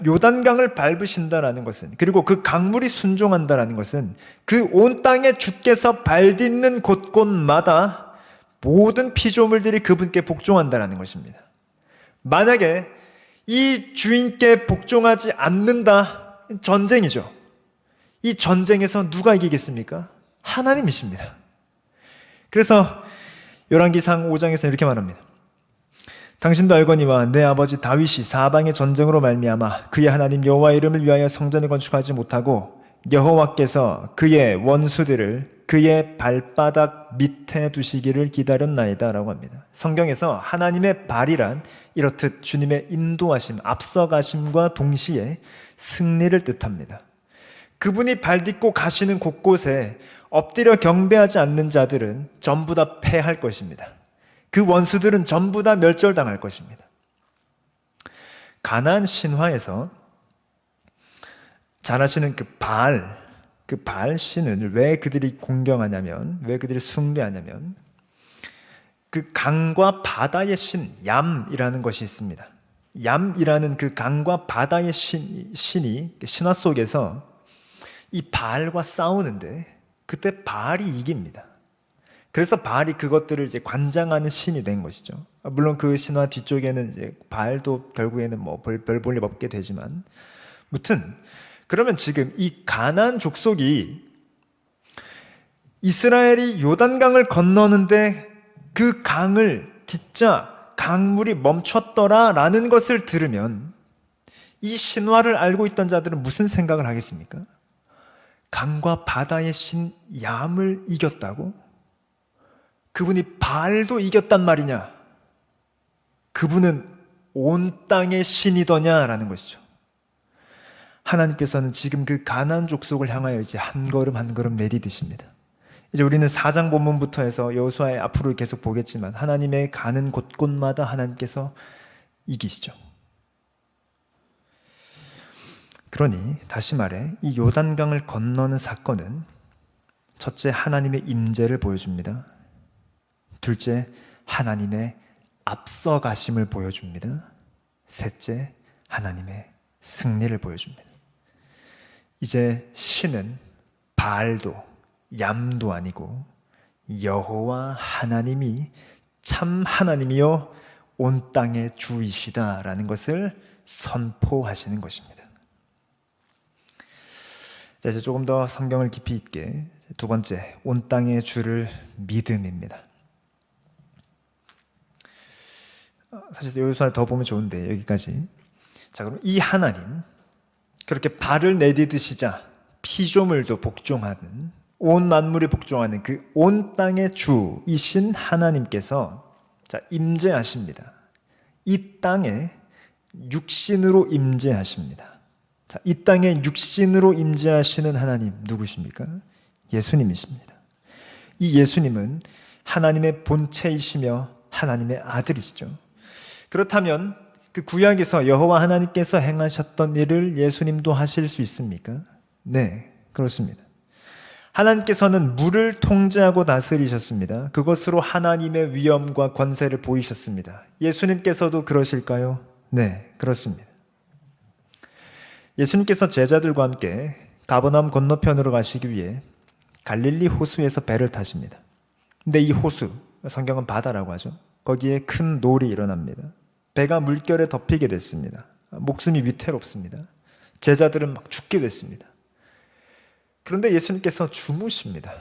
요단강을 밟으신다라는 것은, 그리고 그 강물이 순종한다라는 것은 그 온 땅에 주께서 발딛는 곳곳마다 모든 피조물들이 그분께 복종한다라는 것입니다. 만약에 이 주인께 복종하지 않는다, 전쟁이죠. 이 전쟁에서 누가 이기겠습니까? 하나님이십니다. 그래서 열왕기상 5장에서 이렇게 말합니다. 당신도 알거니와 내 아버지 다윗이 사방의 전쟁으로 말미암아 그의 하나님 여호와의 이름을 위하여 성전을 건축하지 못하고 여호와께서 그의 원수들을 그의 발바닥 밑에 두시기를 기다렸나이다 라고 합니다. 성경에서 하나님의 발이란 이렇듯 주님의 인도하심, 앞서가심과 동시에 승리를 뜻합니다. 그분이 발딛고 가시는 곳곳에 엎드려 경배하지 않는 자들은 전부 다 패할 것입니다. 그 원수들은 전부 다 멸절당할 것입니다. 가나안 신화에서 잘 아시는 그 바알 신을 왜 그들이 공경하냐면, 왜 그들이 숭배하냐면, 그 강과 바다의 신, 얌이라는 것이 있습니다. 얌이라는 그 강과 바다의 신이 신화 속에서 이 바알과 싸우는데, 그때 바알이 이깁니다. 그래서 바알이 그것들을 이제 관장하는 신이 된 것이죠. 물론 그 신화 뒤쪽에는 이제 바알도 결국에는 뭐 별 볼 일 없게 되지만, 무튼 그러면 지금 이 가나안 족속이 이스라엘이 요단강을 건너는데 그 강을 딛자 강물이 멈췄더라라는 것을 들으면 이 신화를 알고 있던 자들은 무슨 생각을 하겠습니까? 강과 바다의 신 얌을 이겼다고? 그분이 바알도 이겼단 말이냐? 그분은 온 땅의 신이더냐라는 것이죠. 하나님께서는 지금 그 가나안 족속을 향하여 이제 한 걸음 한 걸음 내디디십니다. 이제 우리는 4장 본문부터 해서 여호수아의 앞으로 계속 보겠지만 하나님의 가는 곳곳마다 하나님께서 이기시죠. 그러니 다시 말해 이 요단강을 건너는 사건은 첫째, 하나님의 임재를 보여줍니다. 둘째, 하나님의 앞서가심을 보여줍니다. 셋째, 하나님의 승리를 보여줍니다. 이제 신은 바알도 얌도 아니고 여호와 하나님이 참 하나님이요 온 땅의 주이시다라는 것을 선포하시는 것입니다. 자, 이제 조금 더 성경을 깊이 있게 두 번째, 온 땅의 주를 믿음입니다. 사실 여기서 더 보면 좋은데 여기까지. 자, 그럼 이 하나님, 그렇게 발을 내디드시자 피조물도 복종하는, 온 만물이 복종하는 그 온 땅의 주이신 하나님께서 자, 임재하십니다. 이 땅에 육신으로 임재하십니다. 자, 이 땅에 육신으로 임재하시는 하나님 누구십니까? 예수님이십니다. 이 예수님은 하나님의 본체이시며 하나님의 아들이시죠. 그렇다면 그 구약에서 여호와 하나님께서 행하셨던 일을 예수님도 하실 수 있습니까? 네, 그렇습니다. 하나님께서는 물을 통제하고 다스리셨습니다. 그것으로 하나님의 위엄과 권세를 보이셨습니다. 예수님께서도 그러실까요? 네, 그렇습니다. 예수님께서 제자들과 함께 가버나움 건너편으로 가시기 위해 갈릴리 호수에서 배를 타십니다. 근데 이 호수, 성경은 바다라고 하죠. 거기에 큰 놀이 일어납니다. 배가 물결에 덮이게 됐습니다. 목숨이 위태롭습니다. 제자들은 막 죽게 됐습니다. 그런데 예수님께서 주무십니다.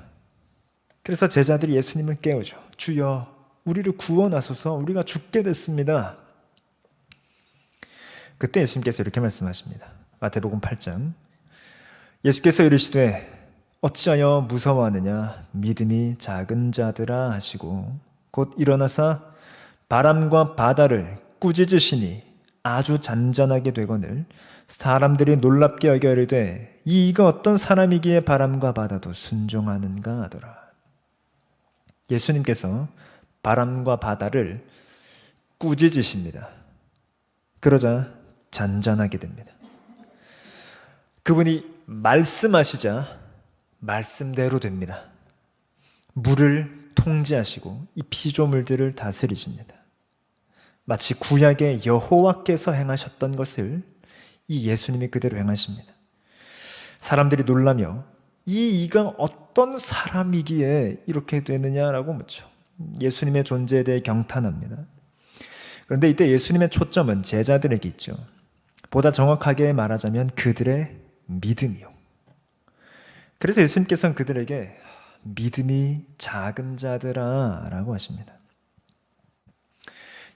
그래서 제자들이 예수님을 깨우죠. 주여, 우리를 구원하소서, 우리가 죽게 됐습니다. 그때 예수님께서 이렇게 말씀하십니다. 마태복음 8장. 예수께서 이르시되 어찌하여 무서워하느냐, 믿음이 작은 자들아 하시고 곧 일어나사 바람과 바다를 꾸짖으시니 아주 잔잔하게 되거늘 사람들이 놀랍게 여겨 이르되 이가 어떤 사람이기에 바람과 바다도 순종하는가 하더라. 예수님께서 바람과 바다를 꾸짖으십니다. 그러자 잔잔하게 됩니다. 그분이 말씀하시자 말씀대로 됩니다. 물을 통제하시고 이 피조물들을 다스리십니다. 마치 구약의 여호와께서 행하셨던 것을 이 예수님이 그대로 행하십니다. 사람들이 놀라며 이가 어떤 사람이기에 이렇게 되느냐라고 묻죠. 예수님의 존재에 대해 경탄합니다. 그런데 이때 예수님의 초점은 제자들에게 있죠. 보다 정확하게 말하자면 그들의 믿음이요. 그래서 예수님께서는 그들에게 믿음이 작은 자들아 라고 하십니다.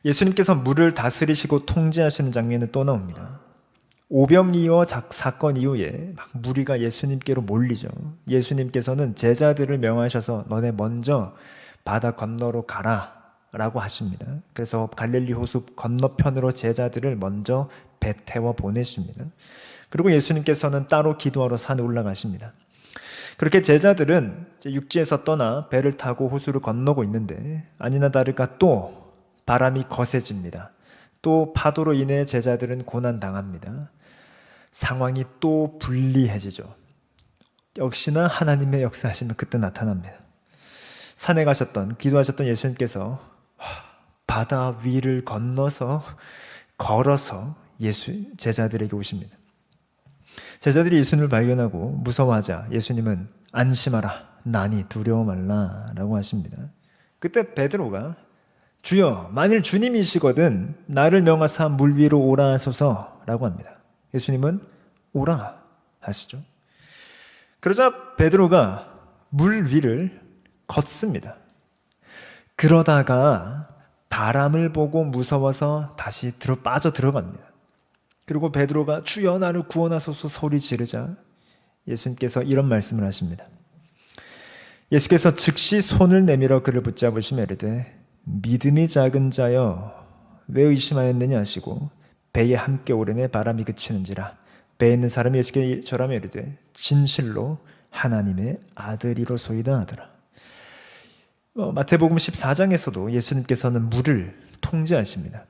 예수님께서 물을 다스리시고 통제하시는 장면은 또 나옵니다. 오병이어 사건 이후에 막 무리가 예수님께로 몰리죠. 예수님께서는 제자들을 명하셔서 너네 먼저 바다 건너로 가라 라고 하십니다. 그래서 갈릴리 호수 건너편으로 제자들을 먼저 배 태워 보내십니다. 그리고 예수님께서는 따로 기도하러 산에 올라가십니다. 그렇게 제자들은 육지에서 떠나 배를 타고 호수를 건너고 있는데 아니나 다를까 또 바람이 거세집니다. 또 파도로 인해 제자들은 고난당합니다. 상황이 또 불리해지죠. 역시나 하나님의 역사하시면 그때 나타납니다. 산에 가셨던, 기도하셨던 예수님께서 바다 위를 건너서 걸어서 제자들에게 오십니다. 제자들이 예수님을 발견하고 무서워하자 예수님은 안심하라, 나니 두려워 말라 라고 하십니다. 그때 베드로가 주여, 만일 주님이시거든 나를 명하사 물 위로 오라 하소서 라고 합니다. 예수님은 오라 하시죠. 그러자 베드로가 물 위를 걷습니다. 그러다가 바람을 보고 무서워서 다시 빠져 들어갑니다. 그리고 베드로가 주여 나를 구원하소서 소리 지르자 예수님께서 이런 말씀을 하십니다. 예수께서 즉시 손을 내밀어 그를 붙잡으시며 이르되 믿음이 작은 자여 왜 의심하였느냐 하시고 배에 함께 오르매 바람이 그치는지라. 배에 있는 사람이 예수께 절하며 이르되 진실로 하나님의 아들이로소이다 하더라. 마태복음 14장에서도 예수님께서는 물을 통제하십니다.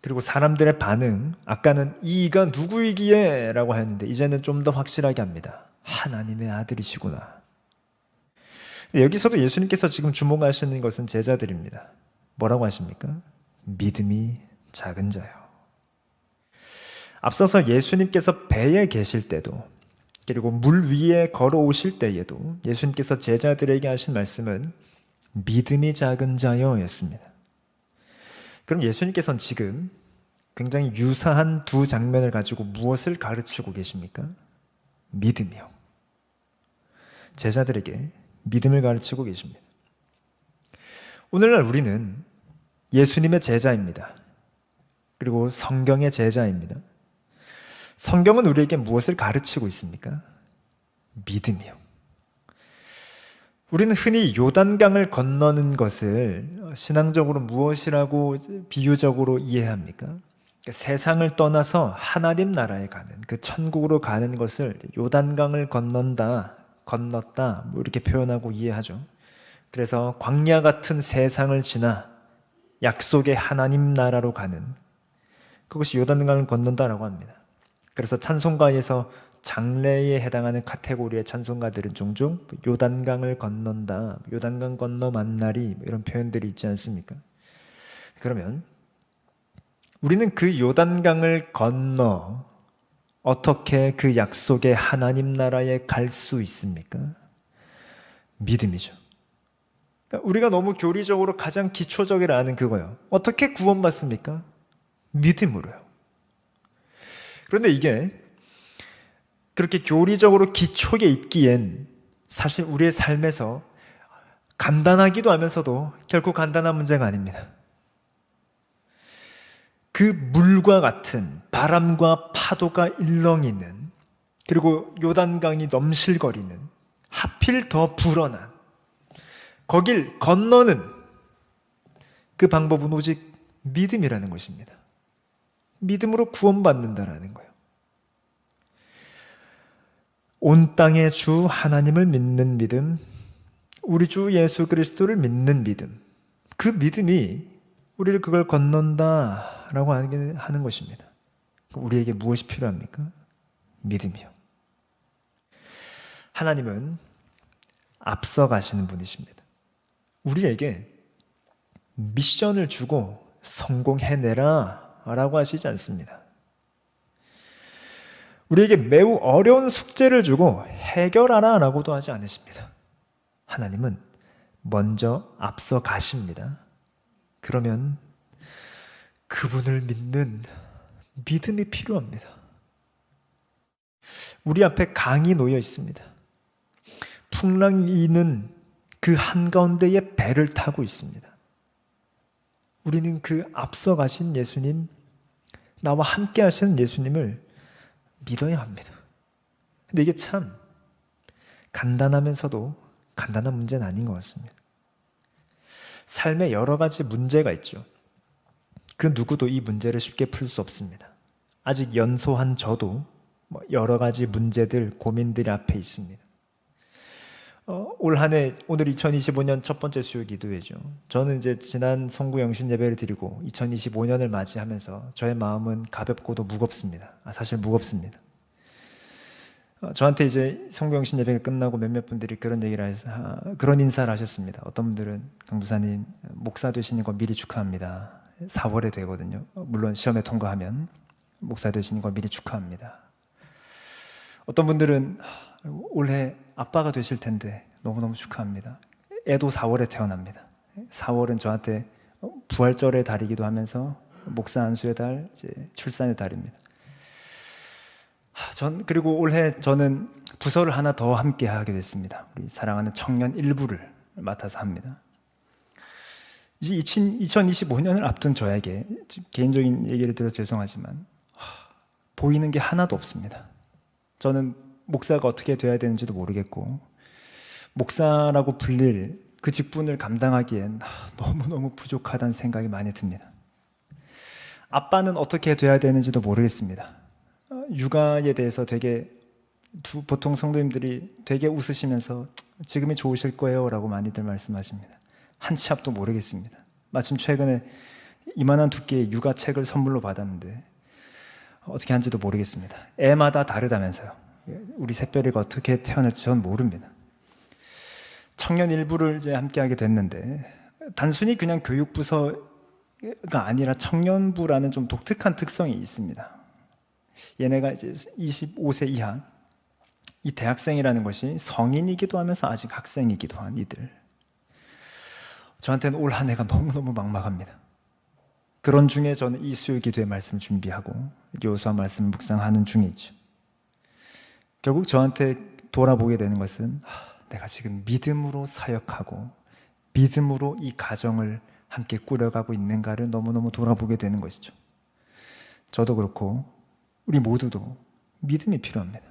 그리고 사람들의 반응, 아까는 이가 누구이기에 라고 하였는데 이제는 좀 더 확실하게 합니다. 하나님의 아들이시구나. 여기서도 예수님께서 지금 주목하시는 것은 제자들입니다. 뭐라고 하십니까? 믿음이 작은 자요. 앞서서 예수님께서 배에 계실 때도 그리고 물 위에 걸어오실 때에도 예수님께서 제자들에게 하신 말씀은 믿음이 작은 자요 였습니다. 그럼 예수님께서는 지금 굉장히 유사한 두 장면을 가지고 무엇을 가르치고 계십니까? 믿음이요. 제자들에게 믿음을 가르치고 계십니다. 오늘날 우리는 예수님의 제자입니다. 그리고 성경의 제자입니다. 성경은 우리에게 무엇을 가르치고 있습니까? 믿음이요. 우리는 흔히 요단강을 건너는 것을 신앙적으로 무엇이라고 비유적으로 이해합니까? 세상을 떠나서 하나님 나라에 가는, 그 천국으로 가는 것을 요단강을 건넜다, 뭐 이렇게 표현하고 이해하죠. 그래서 광야 같은 세상을 지나 약속의 하나님 나라로 가는, 그것이 요단강을 건넌다라고 합니다. 그래서 찬송가에서 장래에 해당하는 카테고리의 찬송가들은 종종 요단강을 건넌다, 요단강 건너 만나리, 이런 표현들이 있지 않습니까? 그러면 우리는 그 요단강을 건너 어떻게 그 약속의 하나님 나라에 갈 수 있습니까? 믿음이죠. 그러니까 우리가 너무 교리적으로 가장 기초적이라 아는 그거예요. 어떻게 구원받습니까? 믿음으로요. 그런데 이게 그렇게 교리적으로 기초에 있기엔 사실 우리의 삶에서 간단하기도 하면서도 결코 간단한 문제가 아닙니다. 그 물과 같은 바람과 파도가 일렁이는, 그리고 요단강이 넘실거리는, 하필 더 불어난 거길 건너는 그 방법은 오직 믿음이라는 것입니다. 믿음으로 구원받는다라는 거예요. 온 땅의 주 하나님을 믿는 믿음, 우리 주 예수 그리스도를 믿는 믿음, 그 믿음이 우리를 그걸 건넌다라고 하는 것입니다. 우리에게 무엇이 필요합니까? 믿음이요. 하나님은 앞서 가시는 분이십니다. 우리에게 미션을 주고 성공해내라 라고 하시지 않습니다. 우리에게 매우 어려운 숙제를 주고 해결하라 라고도 하지 않으십니다. 하나님은 먼저 앞서 가십니다. 그러면 그분을 믿는 믿음이 필요합니다. 우리 앞에 강이 놓여 있습니다. 풍랑이는 그 한가운데에 배를 타고 있습니다. 우리는 그 앞서 가신 예수님, 나와 함께 하시는 예수님을 믿어야 합니다. 근데 이게 참 간단하면서도 간단한 문제는 아닌 것 같습니다. 삶에 여러 가지 문제가 있죠. 그 누구도 이 문제를 쉽게 풀 수 없습니다. 아직 연소한 저도 여러 가지 문제들, 고민들이 앞에 있습니다. 올 한 해, 오늘 2025년 첫 번째 수요 기도회죠. 저는 이제 지난 성구 영신 예배를 드리고 2025년을 맞이하면서 저의 마음은 가볍고도 무겁습니다. 사실 무겁습니다. 저한테 이제 성구 영신 예배가 끝나고 몇몇 분들이 그런 얘기를 그런 인사를 하셨습니다. 어떤 분들은 강도사님 목사 되시는 거 미리 축하합니다. 4월에 되거든요. 물론 시험에 통과하면 목사 되시는 거 미리 축하합니다. 어떤 분들은 올해 아빠가 되실 텐데 너무너무 축하합니다. 애도 4월에 태어납니다. 4월은 저한테 부활절의 달이기도 하면서 목사 안수의 달, 이제 출산의 달입니다. 그리고 올해 저는 부서를 하나 더 함께 하게 됐습니다. 우리 사랑하는 청년 일부를 맡아서 합니다. 이제 2025년을 앞둔 저에게 개인적인 얘기를 들어서 죄송하지만 보이는 게 하나도 없습니다. 저는 목사가 어떻게 돼야 되는지도 모르겠고 목사라고 불릴 그 직분을 감당하기엔 너무너무 부족하다는 생각이 많이 듭니다. 아빠는 어떻게 돼야 되는지도 모르겠습니다. 육아에 대해서 보통 성도님들이 되게 웃으시면서 지금이 좋으실 거예요 라고 많이들 말씀하십니다. 한 치 앞도 모르겠습니다. 마침 최근에 이만한 두께의 육아책을 선물로 받았는데 어떻게 한지도 모르겠습니다. 애마다 다르다면서요. 우리 샛별이가 어떻게 태어날지 전 모릅니다. 청년 일부를 이제 함께하게 됐는데 단순히 그냥 교육부서가 아니라 청년부라는 좀 독특한 특성이 있습니다. 얘네가 이제 25세 이하, 이 대학생이라는 것이 성인이기도 하면서 아직 학생이기도 한 이들. 저한테는 올 한 해가 너무너무 막막합니다. 그런 중에 저는 이 수요 기도의 말씀 준비하고 여호수아 말씀 묵상하는 중에 있죠. 결국 저한테 돌아보게 되는 것은 내가 지금 믿음으로 사역하고 믿음으로 이 가정을 함께 꾸려가고 있는가를 너무너무 돌아보게 되는 것이죠. 저도 그렇고 우리 모두도 믿음이 필요합니다.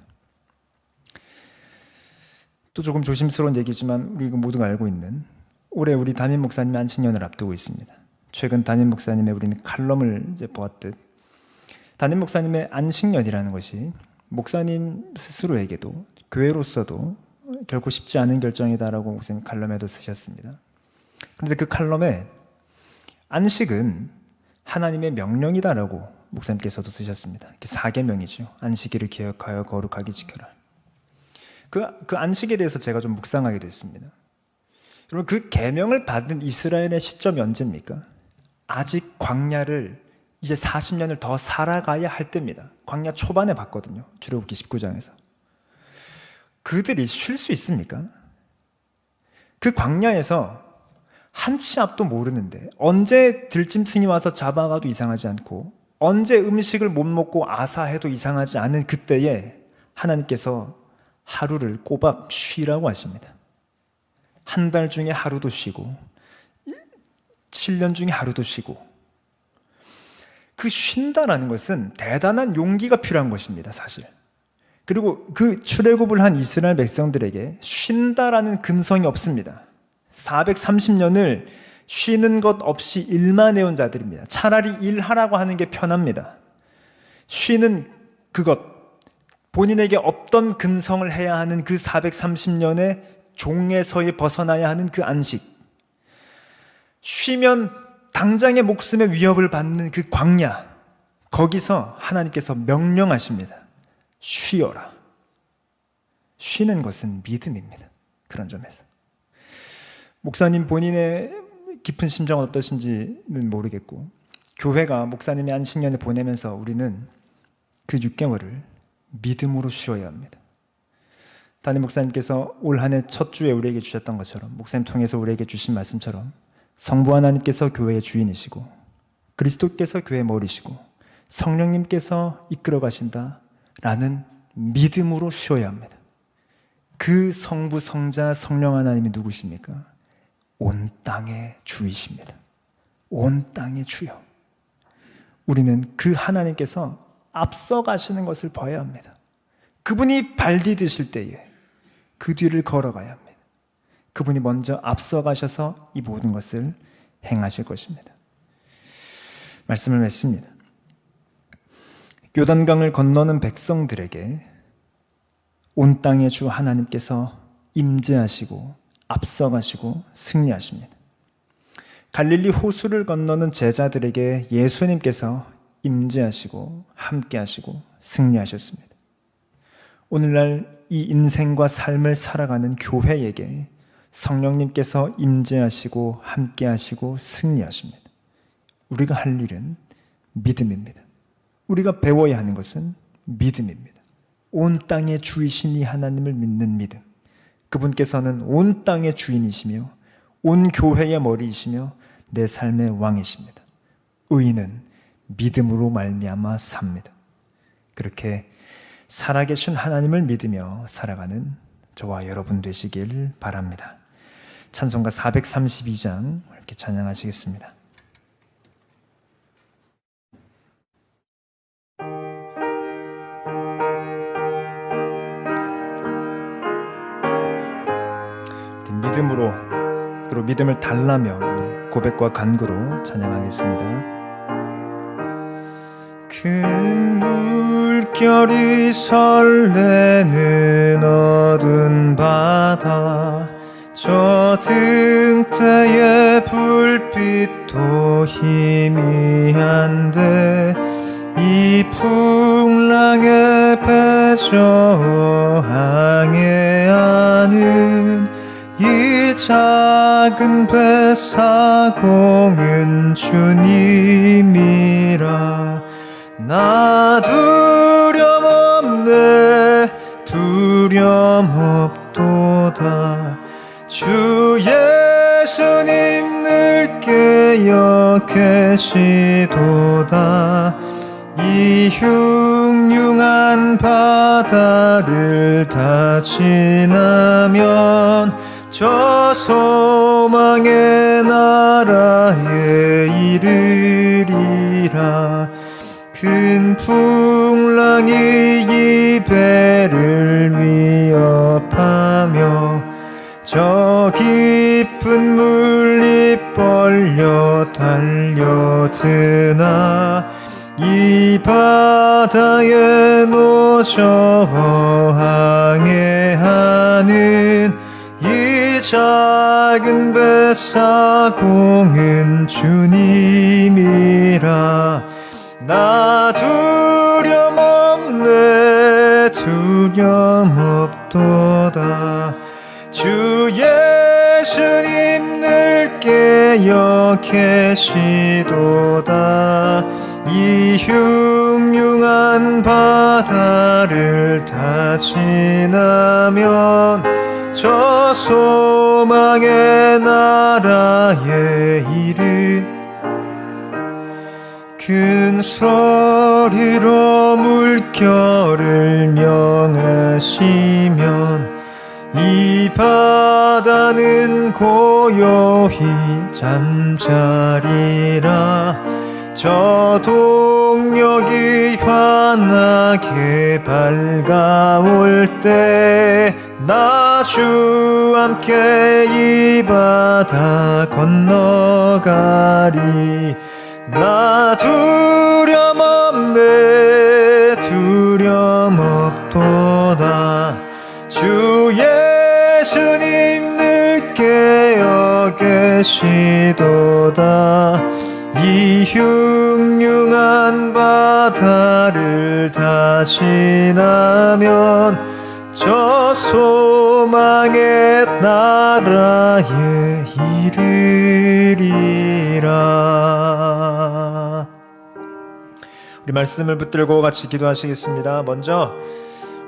또 조금 조심스러운 얘기지만 우리 모두가 알고 있는 올해 우리 담임 목사님의 안식년을 앞두고 있습니다. 최근 담임 목사님의 우리는 칼럼을 이제 보았듯 담임 목사님의 안식년이라는 것이 목사님 스스로에게도 교회로서도 결코 쉽지 않은 결정이다라고 목사님 칼럼에도 쓰셨습니다. 그런데 그 칼럼에 안식은 하나님의 명령이다라고 목사님께서도 쓰셨습니다. 4계명이죠. 안식일을 기억하여 거룩하게 지켜라. 그 안식에 대해서 제가 좀 묵상하게 됐습니다. 여러분, 그 계명을 받은 이스라엘의 시점이 언제입니까? 아직 광야를 이제 40년을 더 살아가야 할 때입니다. 광야 초반에 봤거든요. 출애굽기 19장에서. 그들이 쉴 수 있습니까? 그 광야에서 한치 앞도 모르는데 언제 들짐승이 와서 잡아가도 이상하지 않고 언제 음식을 못 먹고 아사해도 이상하지 않은 그때에 하나님께서 하루를 꼬박 쉬라고 하십니다. 한 달 중에 하루도 쉬고 7년 중에 하루도 쉬고, 그 쉰다라는 것은 대단한 용기가 필요한 것입니다, 사실. 그리고 그 출애굽을 한 이스라엘 백성들에게 쉰다라는 근성이 없습니다. 430년을 쉬는 것 없이 일만 해온 자들입니다. 차라리 일하라고 하는 게 편합니다. 쉬는 그것, 본인에게 없던 근성을 해야 하는 그 430년의 종에서의 벗어나야 하는 그 안식, 쉬면 당장의 목숨의 위협을 받는 그 광야, 거기서 하나님께서 명령하십니다. 쉬어라. 쉬는 것은 믿음입니다. 그런 점에서 목사님 본인의 깊은 심정은 어떠신지는 모르겠고, 교회가 목사님의 안식년을 보내면서 우리는 그 6개월을 믿음으로 쉬어야 합니다. 담임 목사님께서 올 한 해 첫 주에 우리에게 주셨던 것처럼, 목사님 통해서 우리에게 주신 말씀처럼 성부 하나님께서 교회의 주인이시고 그리스도께서 교회의 머리시고 성령님께서 이끌어 가신다라는 믿음으로 쉬어야 합니다. 그 성부, 성자, 성령 하나님이 누구십니까? 온 땅의 주이십니다. 온 땅의 주요. 우리는 그 하나님께서 앞서 가시는 것을 봐야 합니다. 그분이 발 디디실 때에 그 뒤를 걸어가야 합니다. 그분이 먼저 앞서 가셔서 이 모든 것을 행하실 것입니다. 말씀을 맺습니다. 요단강을 건너는 백성들에게 온 땅의 주 하나님께서 임재하시고 앞서 가시고 승리하십니다. 갈릴리 호수를 건너는 제자들에게 예수님께서 임재하시고 함께하시고 승리하셨습니다. 오늘날 이 인생과 삶을 살아가는 교회에게 성령님께서 임재하시고 함께하시고 승리하십니다. 우리가 할 일은 믿음입니다. 우리가 배워야 하는 것은 믿음입니다. 온 땅의 주이신 이 하나님을 믿는 믿음. 그분께서는 온 땅의 주인이시며 온 교회의 머리이시며 내 삶의 왕이십니다. 의인은 믿음으로 말미암아 삽니다. 그렇게 살아계신 하나님을 믿으며 살아가는 저와 여러분 되시길 바랍니다. 찬송가 432장 이렇게 찬양하시겠습니다. 믿음으로, 그리고 믿음을 달라며 고백과 간구로 찬양하겠습니다. 큰 물결이 설레는 어두운 바다, 저 등대의 불빛도 희미한데 이 풍랑에 배저 항해하는 이 작은 배 사공은 주님이라. 나 두려움 없네, 두려움 없도다. 주 예수님 늘 깨어 계시도다. 이 흉흉한 바다를 다 지나면 저 소망의 나라에 이르리라. 큰 풍랑이 이 배를 위협하며 저 깊은 물이 벌려 달려드나 이 바다에 노저워 항해하는 이 작은 뱃사공은 주님이라. 나 두려움 없네 두려움 없도다. 주 예수님 늘 깨어 계시도다. 이 흉흉한 바다를 다 지나면 저 소망의 나라에 이르. 큰 소리로 물결을 명하시면 이 바다는 고요히 잠자리라. 저 동력이 환하게 밝아올 때 나 주 함께 이 바다 건너가리. 나 두려움 없네 두려움 없도다. 주 예수님 늘 깨어 계시도다. 이 흉흉한 바다를 다 지나면 저 소망의 나라에 이르리라. 우리 말씀을 붙들고 같이 기도하시겠습니다. 먼저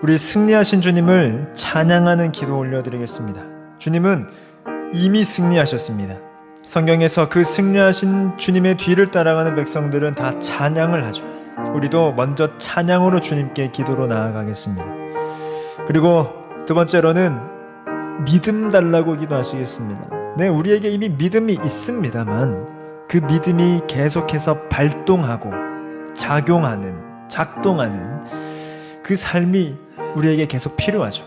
우리 승리하신 주님을 찬양하는 기도 올려드리겠습니다. 주님은 이미 승리하셨습니다. 성경에서 그 승리하신 주님의 뒤를 따라가는 백성들은 다 찬양을 하죠. 우리도 먼저 찬양으로 주님께 기도로 나아가겠습니다. 그리고 두 번째로는 믿음 달라고 기도하시겠습니다. 네, 우리에게 이미 믿음이 있습니다만 그 믿음이 계속해서 발동하고 작용하는, 작동하는 그 삶이 우리에게 계속 필요하죠.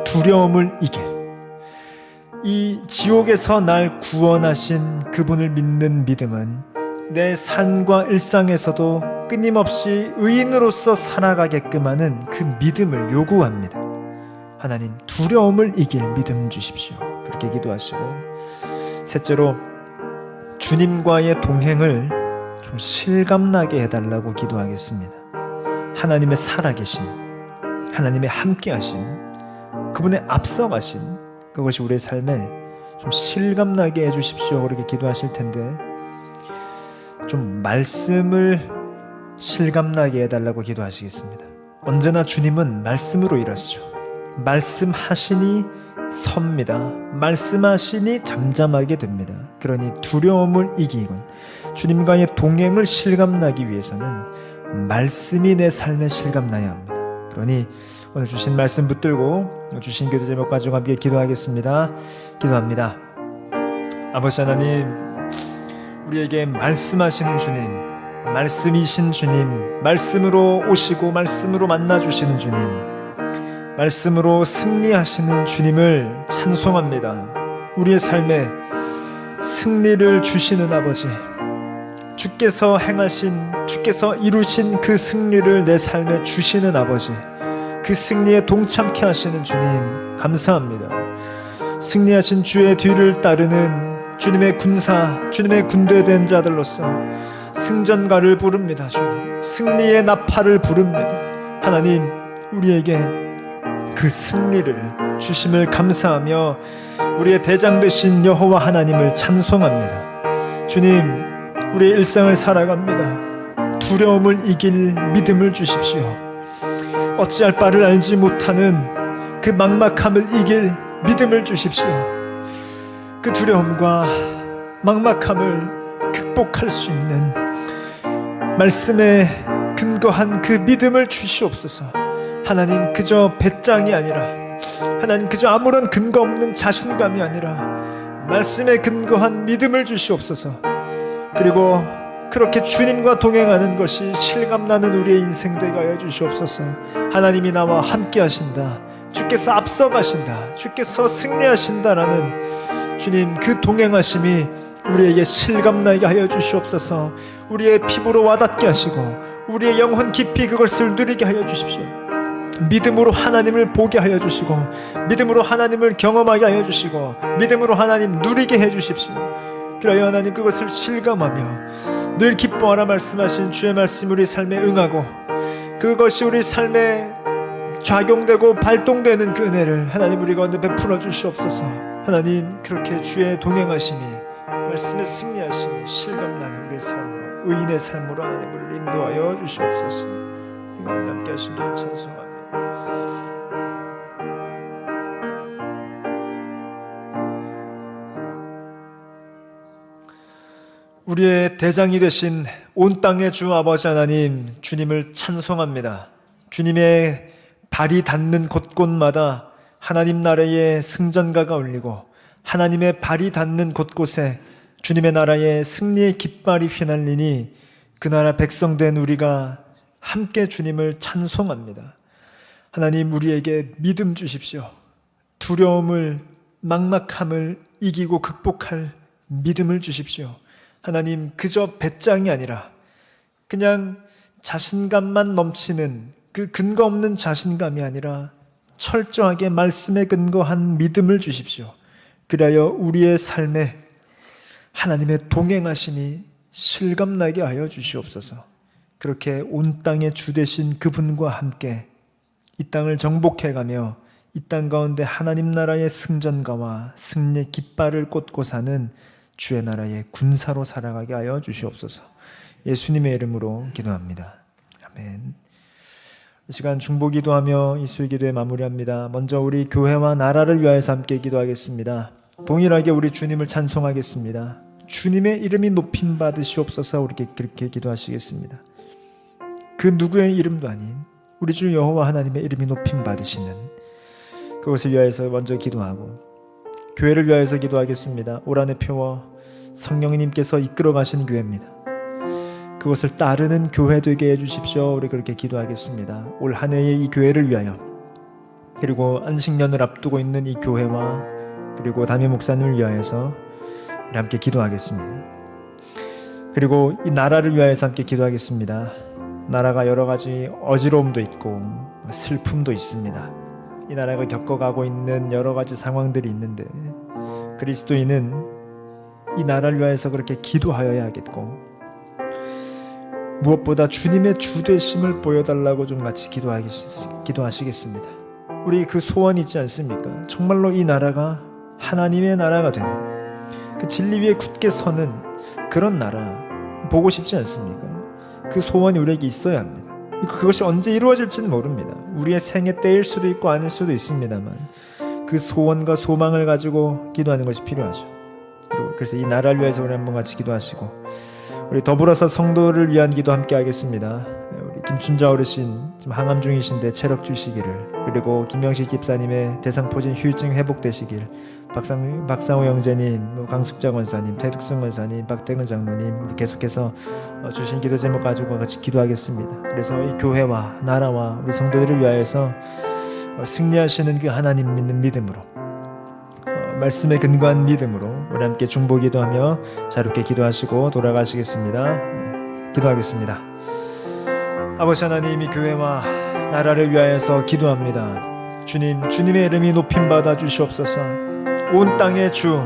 두려움을 이길, 이 지옥에서 날 구원하신 그분을 믿는 믿음은 내 삶과 일상에서도 끊임없이 의인으로서 살아가게끔 하는 그 믿음을 요구합니다. 하나님, 두려움을 이길 믿음 주십시오. 그렇게 기도하시고, 셋째로 주님과의 동행을 좀 실감나게 해달라고 기도하겠습니다. 하나님의 살아계심, 하나님의 함께하심, 그분의 앞서가심, 그것이 우리의 삶에 좀 실감나게 해주십시오. 그렇게 기도하실 텐데, 좀 말씀을 실감나게 해달라고 기도하시겠습니다. 언제나 주님은 말씀으로 일하시죠. 말씀하시니 섭니다. 말씀하시니 잠잠하게 됩니다. 그러니 두려움을 이기건 주님과의 동행을 실감나기 위해서는 말씀이 내 삶에 실감나야 합니다. 그러니 오늘 주신 말씀 붙들고 주신 기도 제목 가지고 함께 기도하겠습니다. 기도합니다. 아버지 하나님, 우리에게 말씀하시는 주님, 말씀이신 주님, 말씀으로 오시고 말씀으로 만나주시는 주님, 말씀으로 승리하시는 주님을 찬송합니다. 우리의 삶에 승리를 주시는 아버지, 주께서 행하신, 주께서 이루신 그 승리를 내 삶에 주시는 아버지, 그 승리에 동참케 하시는 주님 감사합니다. 승리하신 주의 뒤를 따르는 주님의 군사, 주님의 군대된 자들로서 승전가를 부릅니다. 주님, 승리의 나팔을 부릅니다. 하나님, 우리에게 그 승리를 주심을 감사하며 우리의 대장 되신 여호와 하나님을 찬송합니다. 주님, 우리의 일상을 살아갑니다. 두려움을 이길 믿음을 주십시오. 어찌할 바를 알지 못하는 그 막막함을 이길 믿음을 주십시오. 그 두려움과 막막함을 극복할 수 있는 말씀에 근거한 그 믿음을 주시옵소서. 하나님, 그저 배짱이 아니라, 하나님 그저 아무런 근거 없는 자신감이 아니라 말씀에 근거한 믿음을 주시옵소서. 그리고 그렇게 주님과 동행하는 것이 실감나는 우리의 인생 되게 하여 주시옵소서. 하나님이 나와 함께 하신다, 주께서 앞서가신다, 주께서 승리하신다라는 주님 그 동행하심이 우리에게 실감나게 하여 주시옵소서. 우리의 피부로 와닿게 하시고 우리의 영혼 깊이 그것을 누리게 하여 주십시오. 믿음으로 하나님을 보게 하여 주시고 믿음으로 하나님을 경험하게 하여 주시고 믿음으로 하나님 누리게 해 주십시오. 그래야 하나님 그것을 실감하며 늘 기뻐하라 말씀하신 주의 말씀 우리 삶에 응하고 그것이 우리 삶에 작용되고 발동되는 그 은혜를 하나님 우리 가운데 베풀어 주시옵소서. 하나님 그렇게 주의 동행하심이 말씀에 승리하심이 실감나는 우리의 삶으로 의인의 삶으로 하나님을 인도하여 주시옵소서. 이와 함께 하신 줄 찬송합니다. 우리의 대장이 되신 온 땅의 주 아버지 하나님, 주님을 찬송합니다. 주님의 발이 닿는 곳곳마다 하나님 나라의 승전가가 울리고 하나님의 발이 닿는 곳곳에 주님의 나라의 승리의 깃발이 휘날리니 그 나라 백성된 우리가 함께 주님을 찬송합니다. 하나님 우리에게 믿음 주십시오. 두려움을 막막함을 이기고 극복할 믿음을 주십시오. 하나님 그저 배짱이 아니라 그냥 자신감만 넘치는 그 근거 없는 자신감이 아니라 철저하게 말씀에 근거한 믿음을 주십시오. 그리하여 우리의 삶에 하나님의 동행하심이 실감나게 하여 주시옵소서. 그렇게 온 땅의 주 되신 그분과 함께 이 땅을 정복해가며 이 땅 가운데 하나님 나라의 승전가와 승리의 깃발을 꽂고 사는 주의 나라의 군사로 살아가게 하여 주시옵소서. 예수님의 이름으로 기도합니다. 아멘. 이 시간 중보기도하며 이 수요기도에 마무리합니다. 먼저 우리 교회와 나라를 위하여서 함께 기도하겠습니다. 동일하게 우리 주님을 찬송하겠습니다. 주님의 이름이 높임 받으시옵소서. 우리 그렇게 기도하시겠습니다. 그 누구의 이름도 아닌 우리 주 여호와 하나님의 이름이 높임 받으시는 그것을 위하여서 먼저 기도하고 교회를 위하여서 기도하겠습니다. 올 한해 표어 성령님께서 이끌어 가신 교회입니다. 그것을 따르는 교회 되게 해주십시오. 우리 그렇게 기도하겠습니다. 올 한 해의 이 교회를 위하여 그리고 안식년을 앞두고 있는 이 교회와 그리고 담임 목사님을 위하여서 우리 함께 기도하겠습니다. 그리고 이 나라를 위하여서 함께 기도하겠습니다. 나라가 여러 가지 어지러움도 있고 슬픔도 있습니다. 이 나라가 겪어가고 있는 여러 가지 상황들이 있는데 그리스도인은 이 나라를 위하여서 그렇게 기도하여야겠고 무엇보다 주님의 주되심을 보여달라고 좀 같이 기도하시겠습니다. 우리 그 소원이 있지 않습니까? 정말로 이 나라가 하나님의 나라가 되는 그 진리 위에 굳게 서는 그런 나라 보고 싶지 않습니까? 그 소원이 우리에게 있어야 합니다. 그것이 언제 이루어질지는 모릅니다. 우리의 생애 때일 수도 있고 아닐 수도 있습니다만 그 소원과 소망을 가지고 기도하는 것이 필요하죠. 그래서 이 나라를 위해서 우리 한번 같이 기도하시고 우리 더불어서 성도를 위한 기도 함께 하겠습니다. 우리 김춘자 어르신 지금 항암 중이신데 체력 주시기를, 그리고 김명식 집사님의 대상포진 후유증 회복되시길, 박상호 형제님, 강숙자 권사님, 태득승 권사님, 박태근 장로님 계속해서 주신 기도 제목 가지고 같이 기도하겠습니다. 그래서 이 교회와 나라와 우리 성도들을 위하여서 승리하시는 그 하나님 믿는 믿음으로, 말씀에 근거한 믿음으로 우리 함께 중보 기도하며 자유롭게 기도하시고 돌아가시겠습니다. 기도하겠습니다. 아버지 하나님, 이 교회와 나라를 위하여서 기도합니다. 주님, 주님의 이름이 높임받아 주시옵소서. 온 땅의 주,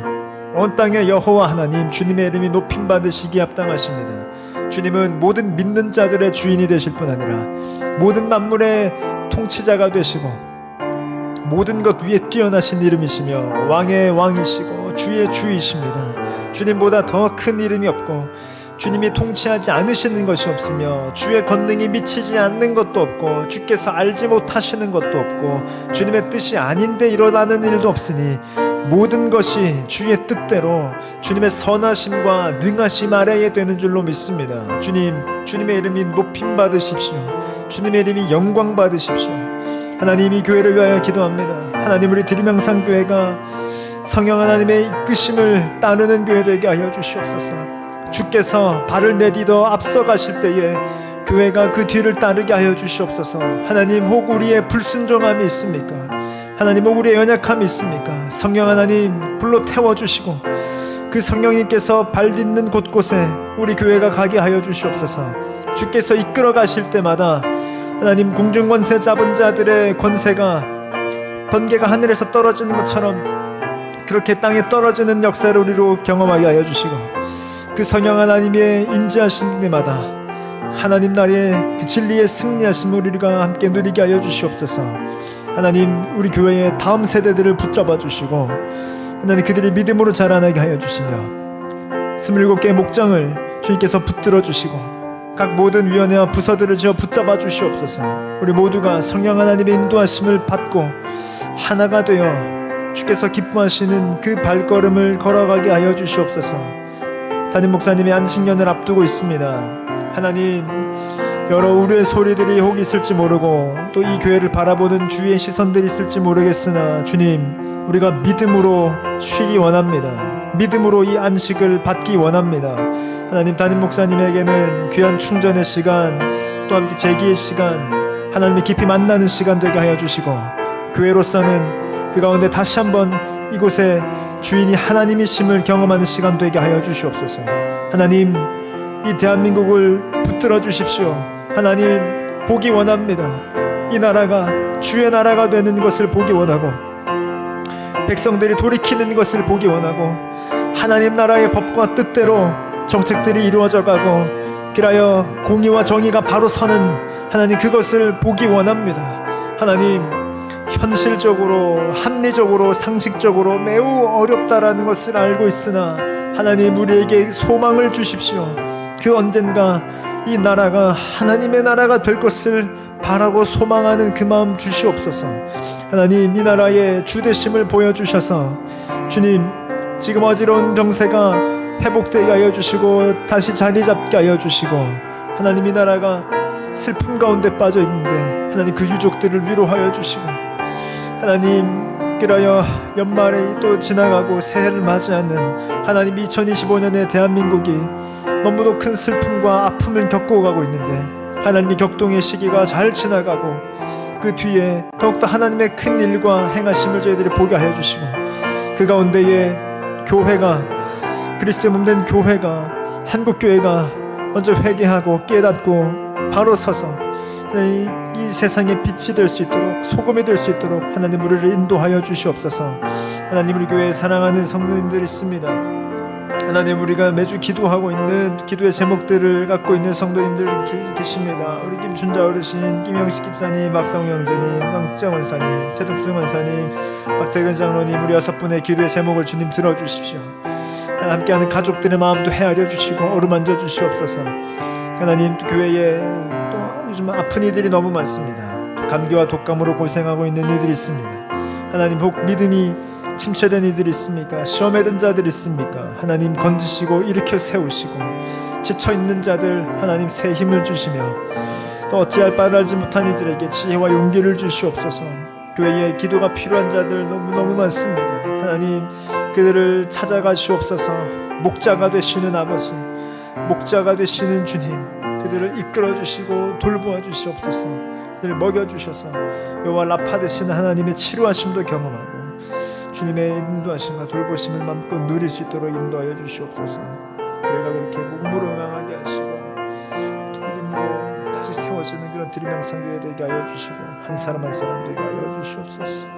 온 땅의 여호와 하나님, 주님의 이름이 높임받으시기 합당하십니다. 주님은 모든 믿는 자들의 주인이 되실 뿐 아니라 모든 만물의 통치자가 되시고 모든 것 위에 뛰어나신 이름이시며 왕의 왕이시고 주의 주이십니다. 주님보다 더 큰 이름이 없고 주님이 통치하지 않으시는 것이 없으며 주의 권능이 미치지 않는 것도 없고 주께서 알지 못하시는 것도 없고 주님의 뜻이 아닌데 일어나는 일도 없으니 모든 것이 주의 뜻대로 주님의 선하심과 능하심 아래에 되는 줄로 믿습니다. 주님, 주님의 이름이 높임 받으십시오. 주님의 이름이 영광 받으십시오. 하나님, 이 교회를 위하여 기도합니다. 하나님, 우리 드림향상교회가 성령 하나님의 이끄심을 따르는 교회 되게 하여 주시옵소서. 주께서 발을 내디뎌 앞서가실 때에 교회가 그 뒤를 따르게 하여 주시옵소서. 하나님, 혹 우리의 불순종함이 있습니까? 하나님, 혹 우리의 연약함이 있습니까? 성령 하나님 불로 태워주시고 그 성령님께서 발 딛는 곳곳에 우리 교회가 가게 하여 주시옵소서. 주께서 이끌어 가실 때마다 하나님, 공중권세 잡은 자들의 권세가 번개가 하늘에서 떨어지는 것처럼 그렇게 땅에 떨어지는 역사를 우리로 경험하게 하여 주시고, 그 성령 하나님의 임재하신 때마다 하나님 나라의 그 진리의 승리하심을 우리가 함께 누리게 하여 주시옵소서. 하나님, 우리 교회의 다음 세대들을 붙잡아 주시고 하나님, 그들이 믿음으로 자라나게 하여 주시며 27개의 목장을 주님께서 붙들어 주시고 각 모든 위원회와 부서들을 지어 붙잡아 주시옵소서. 우리 모두가 성령 하나님의 인도하심을 받고 하나가 되어 주께서 기뻐하시는 그 발걸음을 걸어가게 하여 주시옵소서. 담임 목사님의 안식년을 앞두고 있습니다. 하나님, 여러 우려의 소리들이 혹 있을지 모르고 또 이 교회를 바라보는 주위의 시선들이 있을지 모르겠으나 주님, 우리가 믿음으로 쉬기 원합니다. 믿음으로 이 안식을 받기 원합니다. 하나님, 담임 목사님에게는 귀한 충전의 시간, 또 함께 재기의 시간, 하나님의 깊이 만나는 시간 되게 하여 주시고, 교회로서는 그 가운데 다시 한번 이곳에 주인이 하나님이심을 경험하는 시간 되게 하여 주시옵소서. 하나님, 이 대한민국을 붙들어 주십시오. 하나님, 보기 원합니다. 이 나라가 주의 나라가 되는 것을 보기 원하고 백성들이 돌이키는 것을 보기 원하고 하나님 나라의 법과 뜻대로 정책들이 이루어져 가고 그리하여 공의와 정의가 바로 서는 하나님, 그것을 보기 원합니다. 하나님, 현실적으로 합리적으로 상식적으로 매우 어렵다라는 것을 알고 있으나 하나님, 우리에게 소망을 주십시오. 그 언젠가 이 나라가 하나님의 나라가 될 것을 바라고 소망하는 그 마음 주시옵소서. 하나님, 이 나라의 주되심을 보여주셔서 주님, 지금 어지러운 정세가 회복되게 하여 주시고 다시 자리 잡게 하여 주시고, 하나님, 이 나라가 슬픔 가운데 빠져 있는데 하나님, 그 유족들을 위로하여 주시고, 하나님, 그리하여 연말에 또 지나가고 새해를 맞이하는 하나님, 2025년의 대한민국이 너무도 큰 슬픔과 아픔을 겪고 가고 있는데 하나님의 격동의 시기가 잘 지나가고 그 뒤에 더욱더 하나님의 큰 일과 행하심을 저희들이 보게 하여 주시고, 그 가운데에 교회가, 그리스도의 몸된 교회가, 한국교회가 먼저 회개하고 깨닫고 바로 서서 이 세상의 빛이 될 수 있도록, 소금이 될 수 있도록 하나님, 우리를 인도하여 주시옵소서. 하나님, 우리 교회에 사랑하는 성도님들이 있습니다. 하나님, 우리가 매주 기도하고 있는 기도의 제목들을 갖고 있는 성도님들이 계십니다. 우리 김춘자 어르신, 김영식 집사님, 박상우 형제님, 강국장 원사님, 태덕승 원사님, 박태근 장로님, 우리 6분의 기도의 제목을 주님 들어주십시오. 함께하는 가족들의 마음도 헤아려 주시고 어루만져 주시옵소서. 하나님, 또 교회에 또 요즘 아픈 이들이 너무 많습니다. 감기와 독감으로 고생하고 있는 이들이 있습니다. 하나님, 혹 믿음이 침체된 이들이 있습니까? 시험에 든 자들이 있습니까? 하나님, 건지시고 일으켜 세우시고 지쳐있는 자들 하나님, 새 힘을 주시며 또 어찌할 바를 알지 못한 이들에게 지혜와 용기를 주시옵소서. 교회에 기도가 필요한 자들 너무너무 많습니다. 하나님, 그들을 찾아가시옵소서. 목자가 되시는 아버지, 목자가 되시는 주님, 그들을 이끌어 주시고 돌보아 주시옵소서. 그들을 먹여 주셔서 여호와 라파 되시는 하나님의 치료하심도 경험하고 주님의 인도하심과 돌보심을 마음껏 누릴 수 있도록 인도하여 주시옵소서. 우리가 그렇게 몸으로 강하게 하시고 믿음으로 다시 세워지는 그런 드림명상교회 되게 하여 주시고 한 사람 한 사람 되게 하여 주시옵소서.